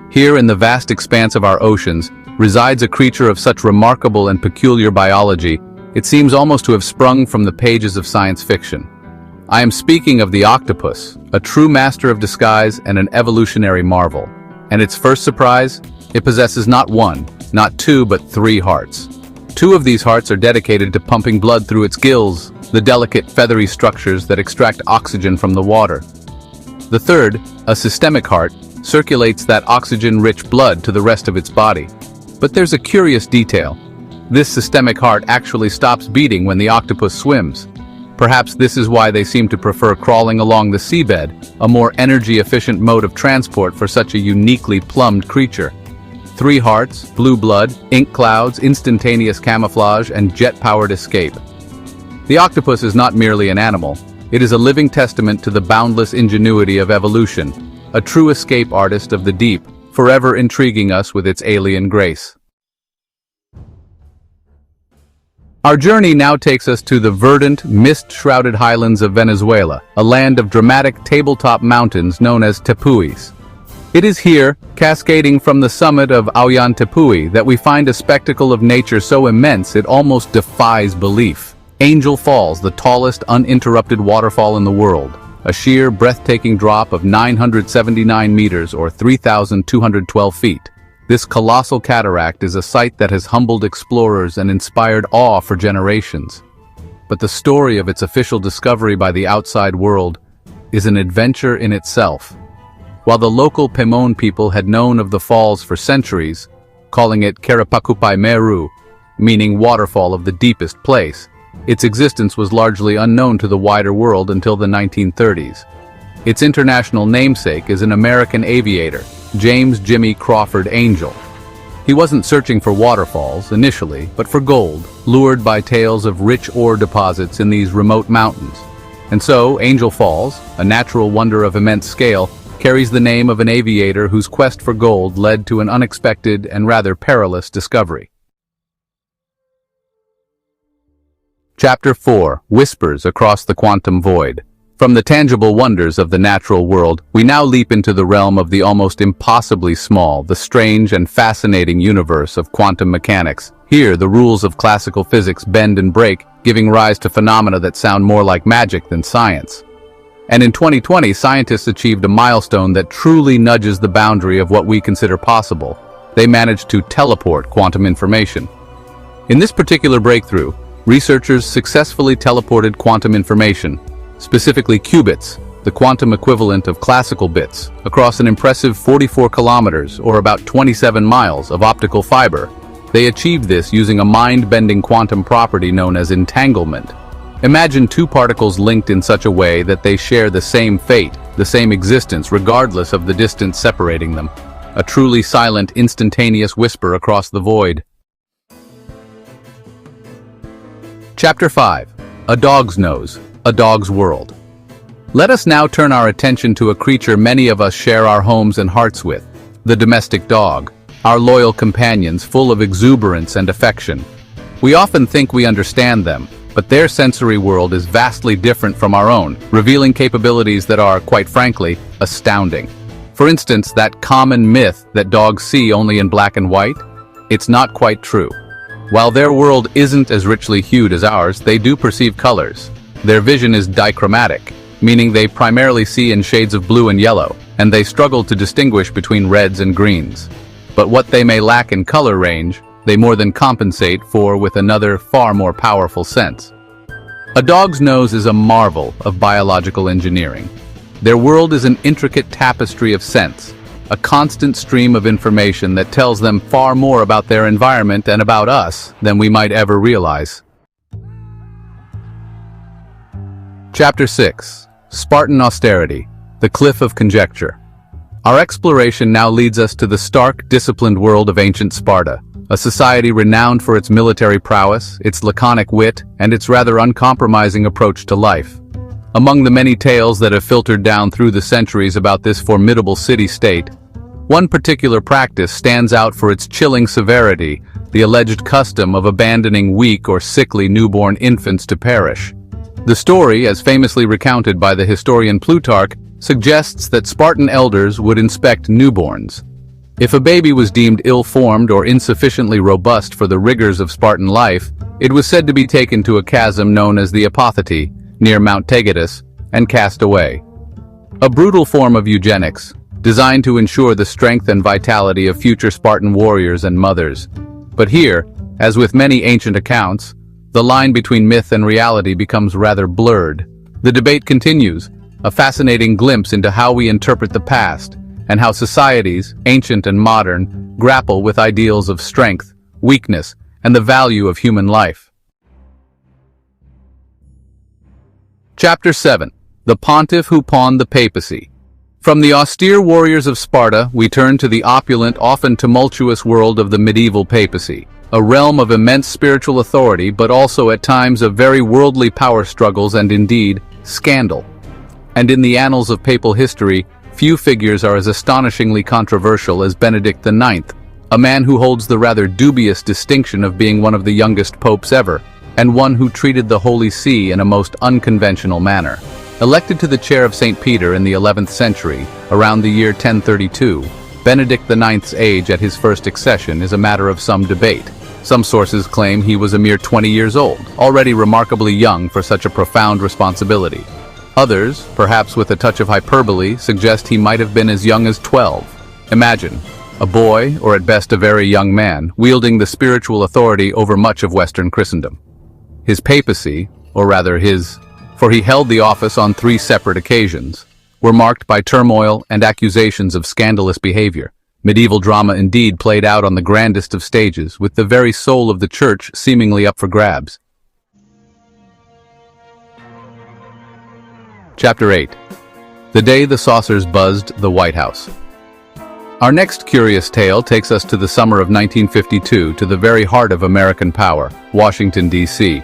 Here in the vast expanse of our oceans resides a creature of such remarkable and peculiar biology, it seems almost to have sprung from the pages of science fiction. I am speaking of the octopus, a true master of disguise and an evolutionary marvel. And its first surprise? It possesses not one, not two, but 3 hearts. 2 of these hearts are dedicated to pumping blood through its gills, the delicate feathery structures that extract oxygen from the water. The third, a systemic heart, circulates that oxygen-rich blood to the rest of its body. But there's a curious detail. This systemic heart actually stops beating when the octopus swims. Perhaps this is why they seem to prefer crawling along the seabed, a more energy-efficient mode of transport for such a uniquely plumbed creature. 3 hearts, blue blood, ink clouds, instantaneous camouflage, and jet-powered escape. The octopus is not merely an animal, it is a living testament to the boundless ingenuity of evolution, a true escape artist of the deep, forever intriguing us with its alien grace. Our journey now takes us to the verdant, mist-shrouded highlands of Venezuela, a land of dramatic tabletop mountains known as tepuis. It is here, cascading from the summit of Ollantaytambo, that we find a spectacle of nature so immense it almost defies belief. Angel Falls, the tallest uninterrupted waterfall in the world, a sheer, breathtaking drop of 979 meters or 3,212 feet. This colossal cataract is a sight that has humbled explorers and inspired awe for generations. But the story of its official discovery by the outside world is an adventure in itself. While the local Pemon people had known of the falls for centuries, calling it Karapakupai Meru, meaning waterfall of the deepest place, its existence was largely unknown to the wider world until the 1930s. Its international namesake is an American aviator, James Jimmy Crawford Angel. He wasn't searching for waterfalls initially, but for gold, lured by tales of rich ore deposits in these remote mountains. And so, Angel Falls, a natural wonder of immense scale, carries the name of an aviator whose quest for gold led to an unexpected and rather perilous discovery. Chapter 4: Whispers Across the Quantum Void. From the tangible wonders of the natural world, we now leap into the realm of the almost impossibly small, the strange and fascinating universe of quantum mechanics. Here, the rules of classical physics bend and break, giving rise to phenomena that sound more like magic than science. And in 2020, scientists achieved a milestone that truly nudges the boundary of what we consider possible. They managed to teleport quantum information. In this particular breakthrough, researchers successfully teleported quantum information, specifically qubits, the quantum equivalent of classical bits, across an impressive 44 kilometers or about 27 miles of optical fiber. They achieved this using a mind-bending quantum property known as entanglement. Imagine two particles linked in such a way that they share the same fate, the same existence, regardless of the distance separating them. A truly silent, instantaneous whisper across the void. Chapter 5. A Dog's Nose, A Dog's World. Let us now turn our attention to a creature many of us share our homes and hearts with, the domestic dog, our loyal companions full of exuberance and affection. We often think we understand them, but their sensory world is vastly different from our own, revealing capabilities that are, quite frankly, astounding. For instance, that common myth that dogs see only in black and white? It's not quite true. While their world isn't as richly hued as ours, they do perceive colors. Their vision is dichromatic, meaning they primarily see in shades of blue and yellow, and they struggle to distinguish between reds and greens. But what they may lack in color range, they more than compensate for with another far more powerful sense. A dog's nose is a marvel of biological engineering. Their world is an intricate tapestry of sense, a constant stream of information that tells them far more about their environment and about us than we might ever realize. Chapter 6. Spartan Austerity, the Cliff of Conjecture. Our exploration now leads us to the stark, disciplined world of ancient Sparta, a society renowned for its military prowess, its laconic wit, and its rather uncompromising approach to life. Among the many tales that have filtered down through the centuries about this formidable city-state, one particular practice stands out for its chilling severity, the alleged custom of abandoning weak or sickly newborn infants to perish. The story, as famously recounted by the historian Plutarch, suggests that Spartan elders would inspect newborns. If a baby was deemed ill-formed or insufficiently robust for the rigors of Spartan life, it was said to be taken to a chasm known as the Apotheti, near Mount Taygetus, and cast away. A brutal form of eugenics, designed to ensure the strength and vitality of future Spartan warriors and mothers. But here, as with many ancient accounts, the line between myth and reality becomes rather blurred. The debate continues, a fascinating glimpse into how we interpret the past, and how societies, ancient and modern, grapple with ideals of strength, weakness, and the value of human life. Chapter 7. The Pontiff Who Pawned the Papacy. From the austere warriors of Sparta, we turn to the opulent, often tumultuous world of the medieval papacy, a realm of immense spiritual authority but also at times of very worldly power struggles and indeed, scandal. And in the annals of papal history, few figures are as astonishingly controversial as Benedict IX, a man who holds the rather dubious distinction of being one of the youngest popes ever, and one who treated the Holy See in a most unconventional manner. Elected to the chair of St. Peter in the 11th century, around the year 1032, Benedict IX's age at his first accession is a matter of some debate. Some sources claim he was a mere 20 years old, already remarkably young for such a profound responsibility. Others, perhaps with a touch of hyperbole, suggest he might have been as young as 12. Imagine, a boy, or at best a very young man, wielding the spiritual authority over much of Western Christendom. His papacy, or rather for he held the office on 3 separate occasions, were marked by turmoil and accusations of scandalous behavior. Medieval drama indeed played out on the grandest of stages, with the very soul of the church seemingly up for grabs. Chapter 8. The Day the Saucers Buzzed the White House. Our next curious tale takes us to the summer of 1952, to the very heart of American power, Washington, D.C.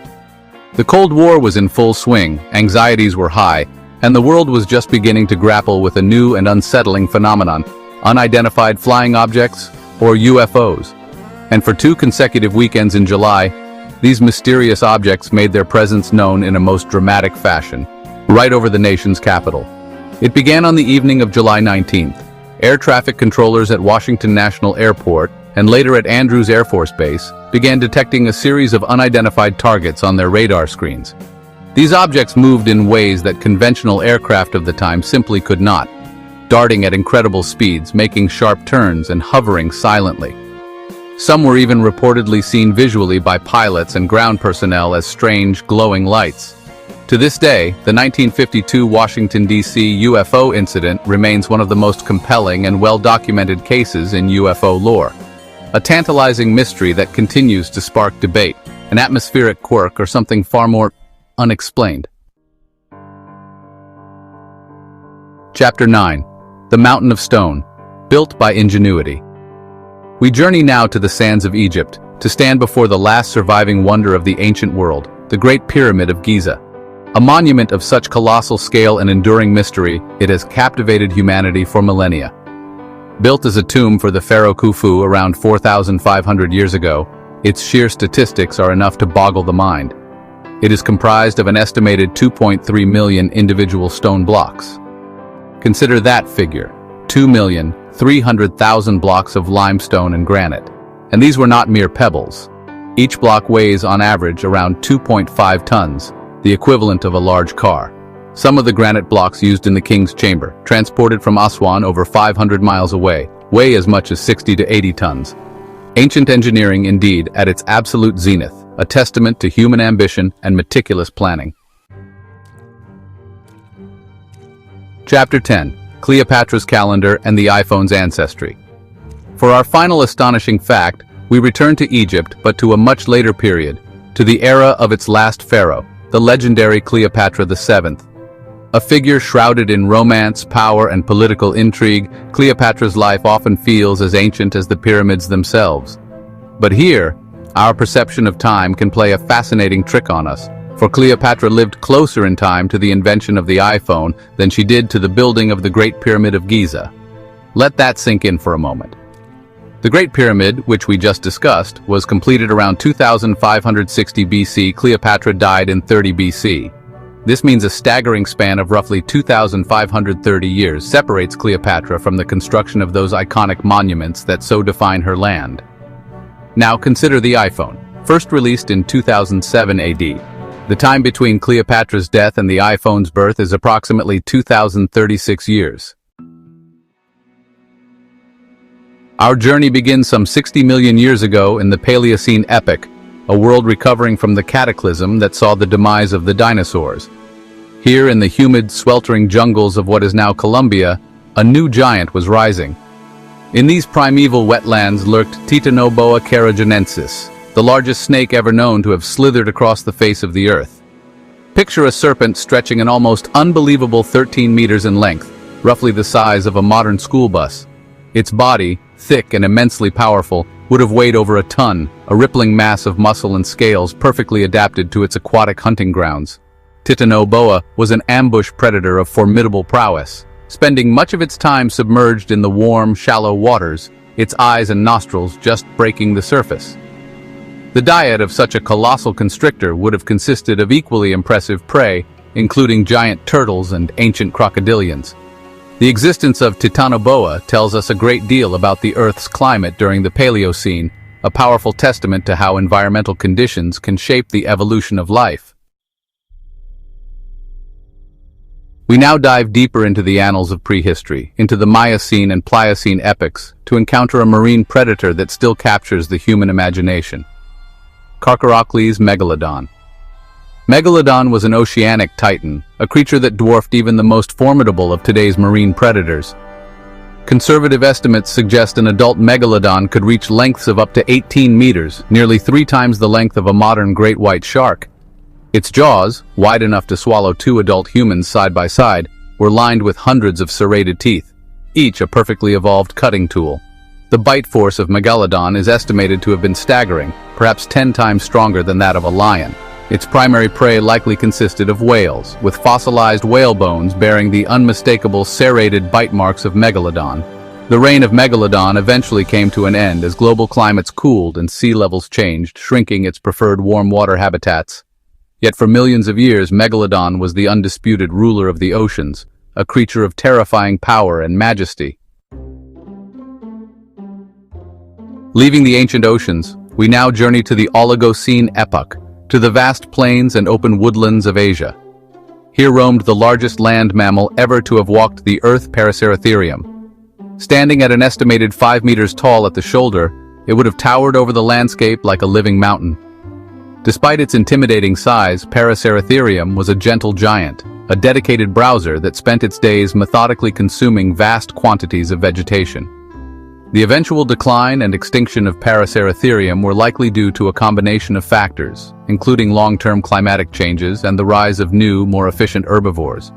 The Cold War was in full swing, anxieties were high, and the world was just beginning to grapple with a new and unsettling phenomenon, unidentified flying objects, or UFOs. And for 2 consecutive weekends in July, these mysterious objects made their presence known in a most dramatic fashion, right over the nation's capital. It began on the evening of July 19th. Air traffic controllers at Washington National Airport and later at Andrews Air Force Base began detecting a series of unidentified targets on their radar screens. These objects moved in ways that conventional aircraft of the time simply could not, darting at incredible speeds, making sharp turns, and hovering silently. Some were even reportedly seen visually by pilots and ground personnel as strange, glowing lights. To this day, the 1952 Washington, D.C. UFO incident remains one of the most compelling and well-documented cases in UFO lore. A tantalizing mystery that continues to spark debate, an atmospheric quirk, or something far more unexplained. Chapter 9. The Mountain of Stone, built by ingenuity. We journey now to the sands of Egypt, to stand before the last surviving wonder of the ancient world, the Great Pyramid of Giza. A monument of such colossal scale and enduring mystery, it has captivated humanity for millennia. Built as a tomb for the pharaoh Khufu around 4,500 years ago, its sheer statistics are enough to boggle the mind. It is comprised of an estimated 2.3 million individual stone blocks. Consider that figure, 2,300,000 blocks of limestone and granite. And these were not mere pebbles. Each block weighs on average around 2.5 tons, the equivalent of a large car. Some of the granite blocks used in the king's chamber, transported from Aswan over 500 miles away, weigh as much as 60 to 80 tons. Ancient engineering indeed at its absolute zenith, a testament to human ambition and meticulous planning. Chapter 10. Cleopatra's Calendar and the iPhone's Ancestry. For our final astonishing fact, we return to Egypt, but to a much later period, to the era of its last pharaoh, the legendary Cleopatra VII. A figure shrouded in romance, power, and political intrigue, Cleopatra's life often feels as ancient as the pyramids themselves. But here, our perception of time can play a fascinating trick on us, for Cleopatra lived closer in time to the invention of the iPhone than she did to the building of the Great Pyramid of Giza. Let that sink in for a moment. The Great Pyramid, which we just discussed, was completed around 2560 BC. Cleopatra died in 30 BC. This means a staggering span of roughly 2,530 years separates Cleopatra from the construction of those iconic monuments that so define her land. Now consider the iPhone, first released in 2007 AD. The time between Cleopatra's death and the iPhone's birth is approximately 2,036 years. Our journey begins some 60 million years ago in the Paleocene epoch, a world recovering from the cataclysm that saw the demise of the dinosaurs. Here in the humid, sweltering jungles of what is now Colombia, a new giant was rising. In these primeval wetlands lurked Titanoboa caragenensis, the largest snake ever known to have slithered across the face of the earth. Picture a serpent stretching an almost unbelievable 13 meters in length, roughly the size of a modern school bus. Its body, thick and immensely powerful, would have weighed over a ton, a rippling mass of muscle and scales perfectly adapted to its aquatic hunting grounds. Titanoboa was an ambush predator of formidable prowess, spending much of its time submerged in the warm, shallow waters, its eyes and nostrils just breaking the surface. The diet of such a colossal constrictor would have consisted of equally impressive prey, including giant turtles and ancient crocodilians. The existence of Titanoboa tells us a great deal about the Earth's climate during the Paleocene, a powerful testament to how environmental conditions can shape the evolution of life. We now dive deeper into the annals of prehistory, into the Miocene and Pliocene epochs, to encounter a marine predator that still captures the human imagination. Heraclean Megalodon. Megalodon was an oceanic titan, a creature that dwarfed even the most formidable of today's marine predators. Conservative estimates suggest an adult megalodon could reach lengths of up to 18 meters, nearly 3 times the length of a modern great white shark. Its jaws, wide enough to swallow 2 adult humans side by side, were lined with hundreds of serrated teeth, each a perfectly evolved cutting tool. The bite force of Megalodon is estimated to have been staggering, perhaps 10 times stronger than that of a lion. Its primary prey likely consisted of whales, with fossilized whale bones bearing the unmistakable serrated bite marks of Megalodon. The reign of Megalodon eventually came to an end as global climates cooled and sea levels changed, shrinking its preferred warm water habitats. Yet for millions of years, Megalodon was the undisputed ruler of the oceans, a creature of terrifying power and majesty. Leaving the ancient oceans, we now journey to the Oligocene epoch, to the vast plains and open woodlands of Asia. Here roamed the largest land mammal ever to have walked the earth, Paraserthereum. Standing at an estimated 5 meters tall at the shoulder, it would have towered over the landscape like a living mountain. Despite its intimidating size, Paraserthereum was a gentle giant, a dedicated browser that spent its days methodically consuming vast quantities of vegetation. The eventual decline and extinction of Paraserthereum were likely due to a combination of factors, including long-term climatic changes and the rise of new, more efficient herbivores.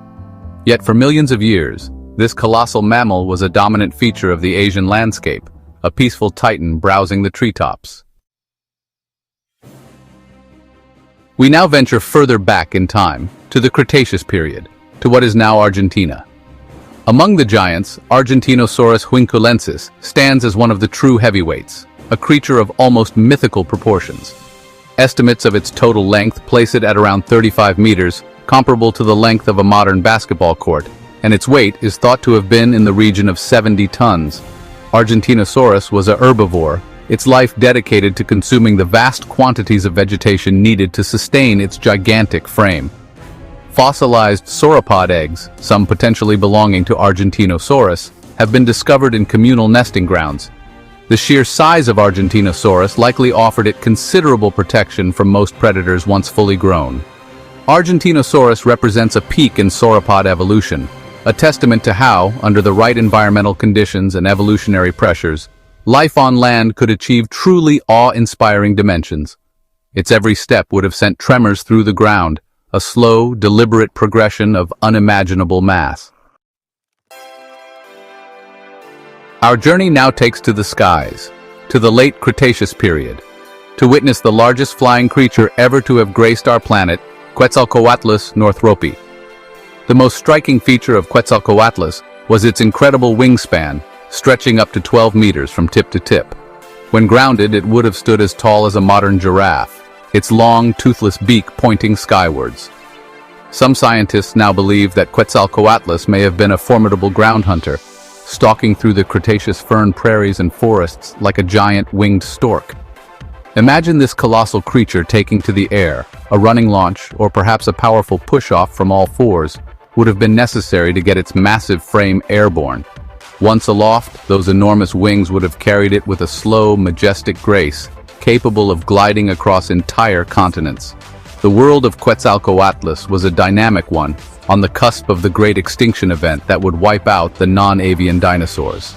Yet for millions of years, this colossal mammal was a dominant feature of the Asian landscape, a peaceful titan browsing the treetops. We now venture further back in time, to the Cretaceous period, to what is now Argentina. Among the giants, Argentinosaurus huinculensis stands as one of the true heavyweights, a creature of almost mythical proportions. Estimates of its total length place it at around 35 meters, comparable to the length of a modern basketball court, and its weight is thought to have been in the region of 70 tons. Argentinosaurus was a herbivore, its life dedicated to consuming the vast quantities of vegetation needed to sustain its gigantic frame. Fossilized sauropod eggs, some potentially belonging to Argentinosaurus, have been discovered in communal nesting grounds. The sheer size of Argentinosaurus likely offered it considerable protection from most predators once fully grown. Argentinosaurus represents a peak in sauropod evolution, a testament to how, under the right environmental conditions and evolutionary pressures, life on land could achieve truly awe-inspiring dimensions. Its every step would have sent tremors through the ground, a slow, deliberate progression of unimaginable mass. Our journey now takes to the skies, to the late Cretaceous period, to witness the largest flying creature ever to have graced our planet, Quetzalcoatlus northropi. The most striking feature of Quetzalcoatlus was its incredible wingspan, stretching up to 12 meters from tip to tip. When grounded, it would have stood as tall as a modern giraffe, its long, toothless beak pointing skywards. Some scientists now believe that Quetzalcoatlus may have been a formidable ground hunter, stalking through the Cretaceous fern prairies and forests like a giant winged stork. Imagine this colossal creature taking to the air. A running launch, or perhaps a powerful push-off from all fours, would have been necessary to get its massive frame airborne. Once aloft, those enormous wings would have carried it with a slow, majestic grace, capable of gliding across entire continents. The world of Quetzalcoatlus was a dynamic one, on the cusp of the great extinction event that would wipe out the non-avian dinosaurs.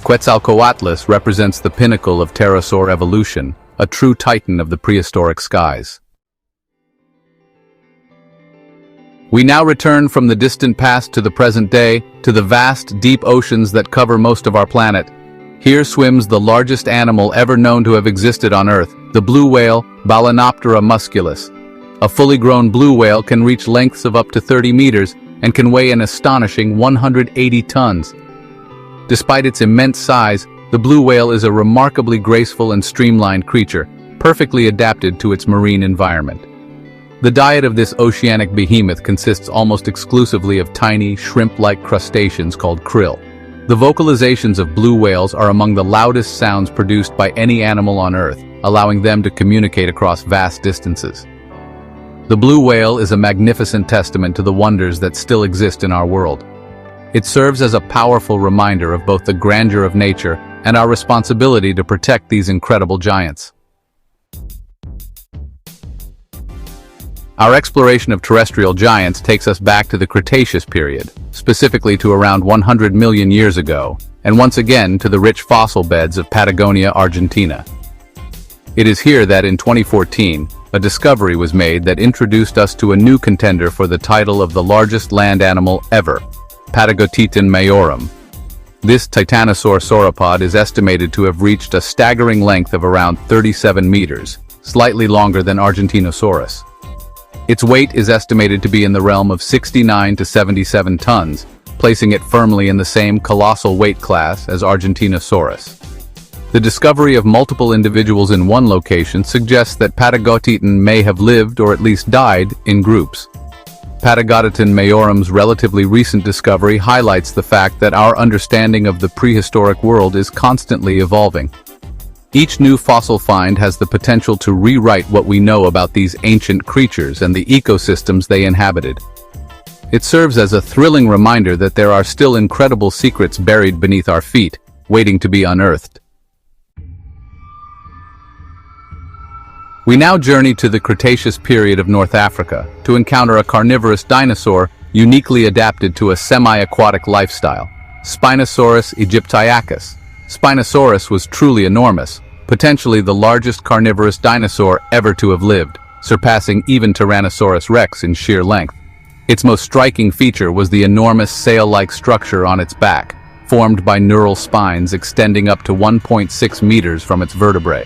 Quetzalcoatlus represents the pinnacle of pterosaur evolution, a true titan of the prehistoric skies. We now return from the distant past to the present day, to the vast, deep oceans that cover most of our planet. Here swims the largest animal ever known to have existed on Earth, the blue whale, Balænoptera musculus. A fully grown blue whale can reach lengths of up to 30 meters and can weigh an astonishing 180 tons. Despite its immense size, the blue whale is a remarkably graceful and streamlined creature, perfectly adapted to its marine environment. The diet of this oceanic behemoth consists almost exclusively of tiny, shrimp-like crustaceans called krill. The vocalizations of blue whales are among the loudest sounds produced by any animal on Earth, allowing them to communicate across vast distances. The blue whale is a magnificent testament to the wonders that still exist in our world. It serves as a powerful reminder of both the grandeur of nature and our responsibility to protect these incredible giants. Our exploration of terrestrial giants takes us back to the Cretaceous period, specifically to around 100 million years ago, and once again to the rich fossil beds of Patagonia, Argentina. It is here that in 2014, a discovery was made that introduced us to a new contender for the title of the largest land animal ever, Patagotitan majorum. This titanosaur sauropod is estimated to have reached a staggering length of around 37 meters, slightly longer than Argentinosaurus. Its weight is estimated to be in the realm of 69 to 77 tons, placing it firmly in the same colossal weight class as Argentinosaurus. The discovery of multiple individuals in one location suggests that Patagotitan may have lived or at least died in groups. Patagotitan majorum's relatively recent discovery highlights the fact that our understanding of the prehistoric world is constantly evolving. Each new fossil find has the potential to rewrite what we know about these ancient creatures and the ecosystems they inhabited. It serves as a thrilling reminder that there are still incredible secrets buried beneath our feet, waiting to be unearthed. We now journey to the Cretaceous period of North Africa to encounter a carnivorous dinosaur uniquely adapted to a semi-aquatic lifestyle, Spinosaurus aegyptiacus. Spinosaurus was truly enormous, potentially the largest carnivorous dinosaur ever to have lived, surpassing even Tyrannosaurus rex in sheer length. Its most striking feature was the enormous sail-like structure on its back, formed by neural spines extending up to 1.6 meters from its vertebrae.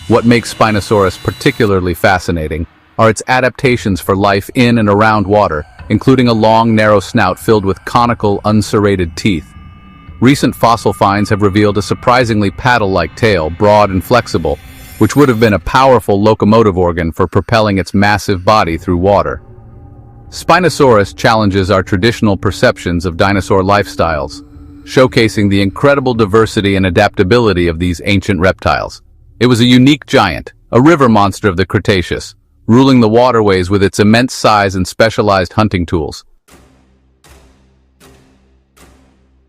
What makes Spinosaurus particularly fascinating are its adaptations for life in and around water, including a long, narrow snout filled with conical, unserrated teeth. Recent fossil finds have revealed a surprisingly paddle-like tail, broad and flexible, which would have been a powerful locomotive organ for propelling its massive body through water. Spinosaurus challenges our traditional perceptions of dinosaur lifestyles, showcasing the incredible diversity and adaptability of these ancient reptiles. It was a unique giant, a river monster of the Cretaceous, ruling the waterways with its immense size and specialized hunting tools.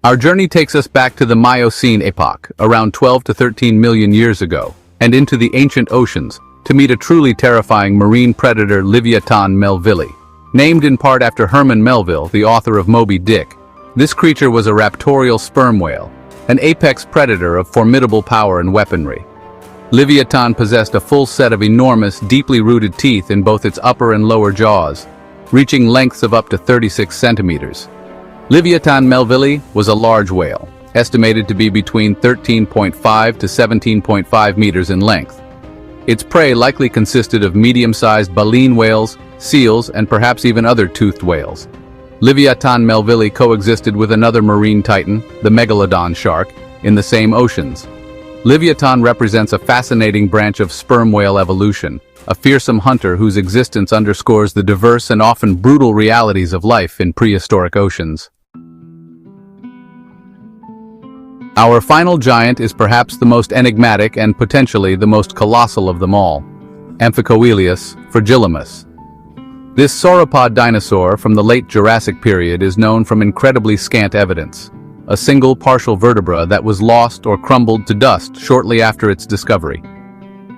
Our journey takes us back to the Miocene epoch, around 12 to 13 million years ago, and into the ancient oceans, to meet a truly terrifying marine predator, Leviathan melvilli. Named in part after Herman Melville, the author of Moby Dick, this creature was a raptorial sperm whale, an apex predator of formidable power and weaponry. Leviathan possessed a full set of enormous, deeply rooted teeth in both its upper and lower jaws, reaching lengths of up to 36 centimeters. Leviathan melvilli was a large whale, estimated to be between 13.5 to 17.5 meters in length. Its prey likely consisted of medium-sized baleen whales, seals, and perhaps even other toothed whales. Leviathan melvilli coexisted with another marine titan, the Megalodon shark, in the same oceans. Leviathan represents a fascinating branch of sperm whale evolution, a fearsome hunter whose existence underscores the diverse and often brutal realities of life in prehistoric oceans. Our final giant is perhaps the most enigmatic and potentially the most colossal of them all, Amphicoelius fragilimus. This sauropod dinosaur from the late Jurassic period is known from incredibly scant evidence, a single partial vertebra that was lost or crumbled to dust shortly after its discovery.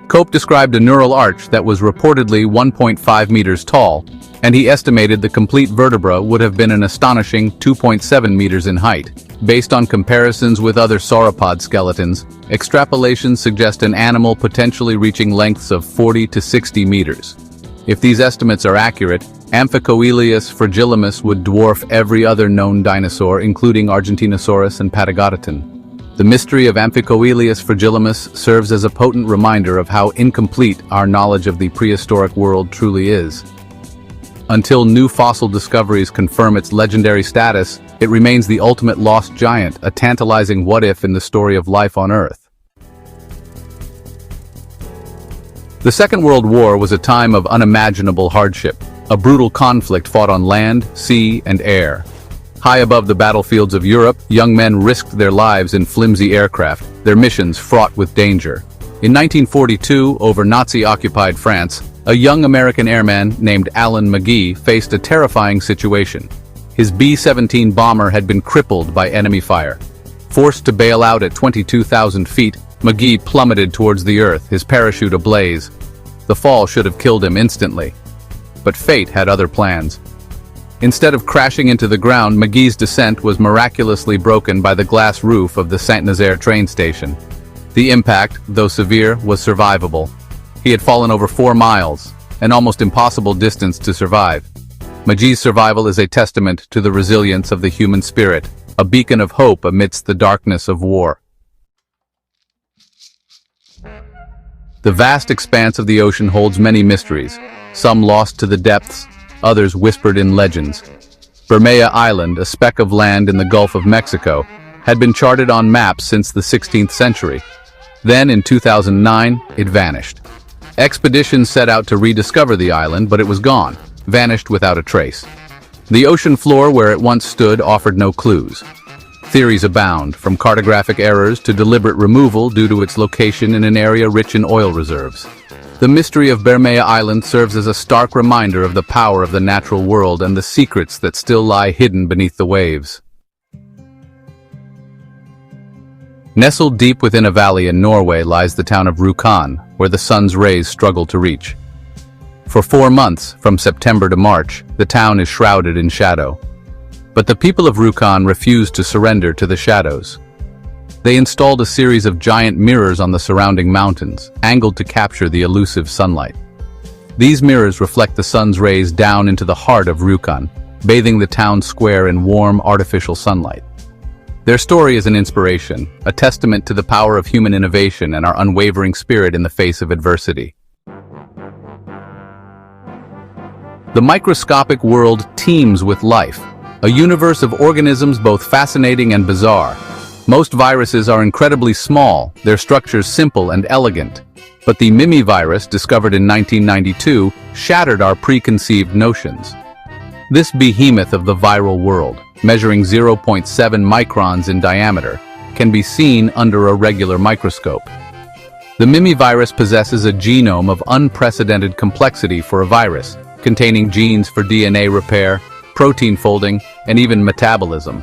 Cope described a neural arch that was reportedly 1.5 meters tall, and he estimated the complete vertebra would have been an astonishing 2.7 meters in height. Based on comparisons with other sauropod skeletons, extrapolations suggest an animal potentially reaching lengths of 40 to 60 meters. If these estimates are accurate, Amphicoelius fragilimus would dwarf every other known dinosaur, including Argentinosaurus and Patagotitan. The mystery of Amphicoelius fragilimus serves as a potent reminder of how incomplete our knowledge of the prehistoric world truly is. Until new fossil discoveries confirm its legendary status, it remains the ultimate lost giant, a tantalizing what-if in the story of life on Earth. The Second World War was a time of unimaginable hardship, a brutal conflict fought on land, sea, and air. High above the battlefields of Europe, young men risked their lives in flimsy aircraft, their missions fraught with danger. In 1942, over Nazi-occupied France, a young American airman named Alan McGee faced a terrifying situation. His B-17 bomber had been crippled by enemy fire. Forced to bail out at 22,000 feet, McGee plummeted towards the earth, his parachute ablaze. The fall should have killed him instantly. But fate had other plans. Instead of crashing into the ground, McGee's descent was miraculously broken by the glass roof of the Saint-Nazaire train station. The impact, though severe, was survivable. He had fallen over 4 miles, an almost impossible distance to survive. McGee's survival is a testament to the resilience of the human spirit, a beacon of hope amidst the darkness of war. The vast expanse of the ocean holds many mysteries, some lost to the depths, others whispered in legends. Bermeja Island, a speck of land in the Gulf of Mexico, had been charted on maps since the 16th century. Then, in 2009, it vanished. Expeditions set out to rediscover the island, but it was gone, vanished without a trace. The ocean floor where it once stood offered no clues. Theories abound, from cartographic errors to deliberate removal due to its location in an area rich in oil reserves. The mystery of Bermeja Island serves as a stark reminder of the power of the natural world and the secrets that still lie hidden beneath the waves. Nestled deep within a valley in Norway lies the town of Rjukan, where the sun's rays struggle to reach. For 4 months, from September to March, the town is shrouded in shadow. But the people of Rjukan refuse to surrender to the shadows. They installed a series of giant mirrors on the surrounding mountains, angled to capture the elusive sunlight. These mirrors reflect the sun's rays down into the heart of Rjukan, bathing the town square in warm, artificial sunlight. Their story is an inspiration, a testament to the power of human innovation and our unwavering spirit in the face of adversity. The microscopic world teems with life, a universe of organisms both fascinating and bizarre. Most viruses are incredibly small, their structures simple and elegant. But the Mimi virus, discovered in 1992, shattered our preconceived notions. This behemoth of the viral world, measuring 0.7 microns in diameter, can be seen under a regular microscope. The Mimi virus possesses a genome of unprecedented complexity for a virus, containing genes for DNA repair, protein folding, and even metabolism.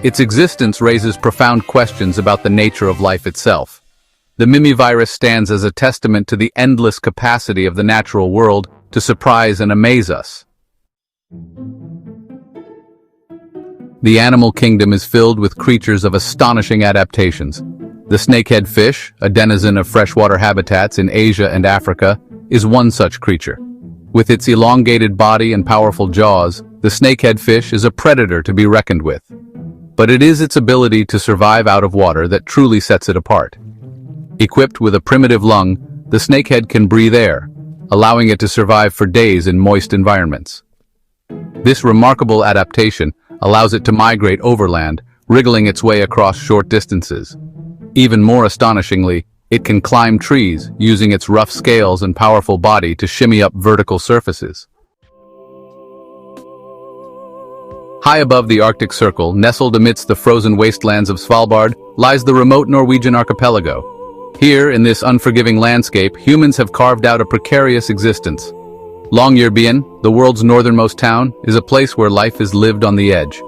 Its existence raises profound questions about the nature of life itself. The Mimi virus stands as a testament to the endless capacity of the natural world to surprise and amaze us. The animal kingdom is filled with creatures of astonishing adaptations. The snakehead fish, a denizen of freshwater habitats in Asia and Africa, is one such creature. With its elongated body and powerful jaws, the snakehead fish is a predator to be reckoned with. But it is its ability to survive out of water that truly sets it apart. Equipped with a primitive lung, the snakehead can breathe air, allowing it to survive for days in moist environments. This remarkable adaptation allows it to migrate overland, wriggling its way across short distances. Even more astonishingly, it can climb trees, using its rough scales and powerful body to shimmy up vertical surfaces. High above the Arctic Circle, nestled amidst the frozen wastelands of Svalbard, lies the remote Norwegian archipelago. Here, in this unforgiving landscape, humans have carved out a precarious existence. Longyearbyen, the world's northernmost town, is a place where life is lived on the edge.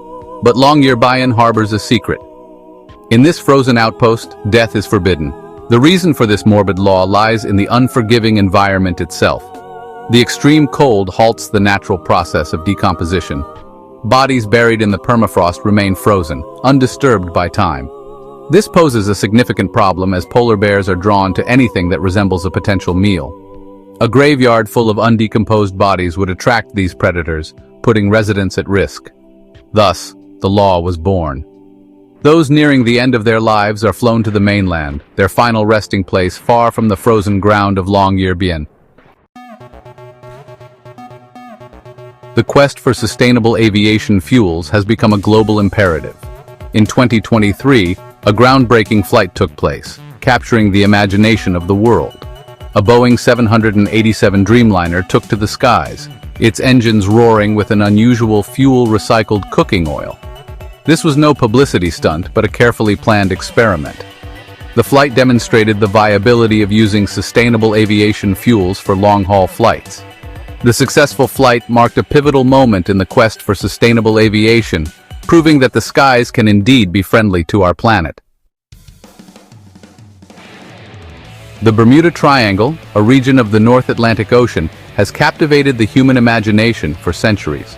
But Longyearbyen harbors a secret. In this frozen outpost, death is forbidden. The reason for this morbid law lies in the unforgiving environment itself. The extreme cold halts the natural process of decomposition. Bodies buried in the permafrost remain frozen, undisturbed by time. This poses a significant problem as polar bears are drawn to anything that resembles a potential meal. A graveyard full of undecomposed bodies would attract these predators, putting residents at risk. Thus, the law was born. Those nearing the end of their lives are flown to the mainland, their final resting place far from the frozen ground of Longyearbyen. The quest for sustainable aviation fuels has become a global imperative. In 2023, a groundbreaking flight took place, capturing the imagination of the world. A Boeing 787 Dreamliner took to the skies, its engines roaring with an unusual fuel-recycled cooking oil. This was no publicity stunt, but a carefully planned experiment. The flight demonstrated the viability of using sustainable aviation fuels for long-haul flights. The successful flight marked a pivotal moment in the quest for sustainable aviation, proving that the skies can indeed be friendly to our planet. The Bermuda Triangle, a region of the North Atlantic Ocean, has captivated the human imagination for centuries.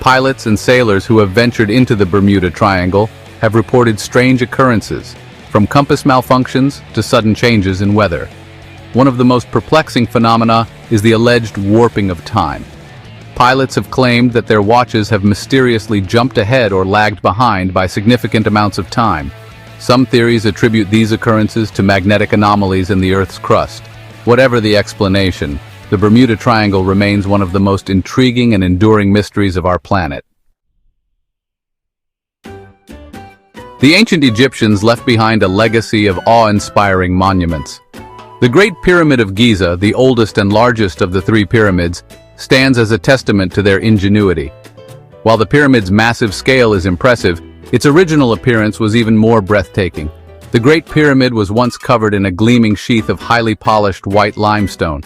Pilots and sailors who have ventured into the Bermuda Triangle have reported strange occurrences, from compass malfunctions to sudden changes in weather. One of the most perplexing phenomena is the alleged warping of time. Pilots have claimed that their watches have mysteriously jumped ahead or lagged behind by significant amounts of time. Some theories attribute these occurrences to magnetic anomalies in the Earth's crust. Whatever the explanation, the Bermuda Triangle remains one of the most intriguing and enduring mysteries of our planet. The ancient Egyptians left behind a legacy of awe-inspiring monuments. The Great Pyramid of Giza, the oldest and largest of the three pyramids, stands as a testament to their ingenuity. While the pyramid's massive scale is impressive, its original appearance was even more breathtaking. The Great Pyramid was once covered in a gleaming sheath of highly polished white limestone.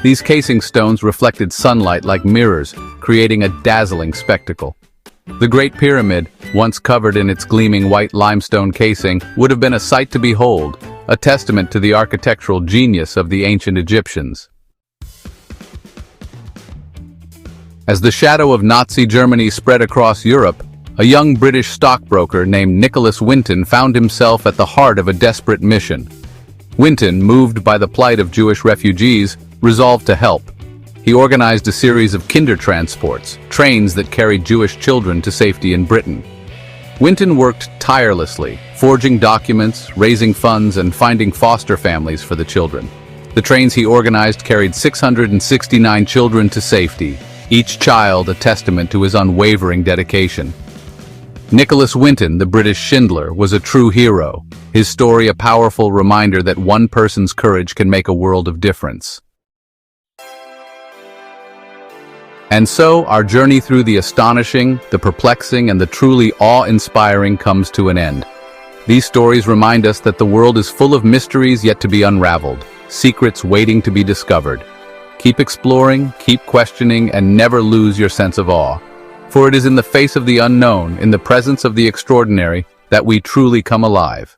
These casing stones reflected sunlight like mirrors, creating a dazzling spectacle. The Great Pyramid, once covered in its gleaming white limestone casing, would have been a sight to behold, a testament to the architectural genius of the ancient Egyptians. As the shadow of Nazi Germany spread across Europe, A young British stockbroker named Nicholas Winton found himself at the heart of a desperate mission. Winton, moved by the plight of Jewish refugees, resolved to help. He organized a series of kindertransports, trains that carried Jewish children to safety in Britain. Winton worked tirelessly, forging documents, raising funds, and finding foster families for the children. The trains he organized carried 669 children to safety, each child a testament to his unwavering dedication. Nicholas Winton, the British Schindler, was a true hero, his story a powerful reminder that one person's courage can make a world of difference. And so, our journey through the astonishing, the perplexing, and the truly awe-inspiring comes to an end. These stories remind us that the world is full of mysteries yet to be unraveled, secrets waiting to be discovered. Keep exploring, keep questioning, and never lose your sense of awe. For it is in the face of the unknown, in the presence of the extraordinary, that we truly come alive.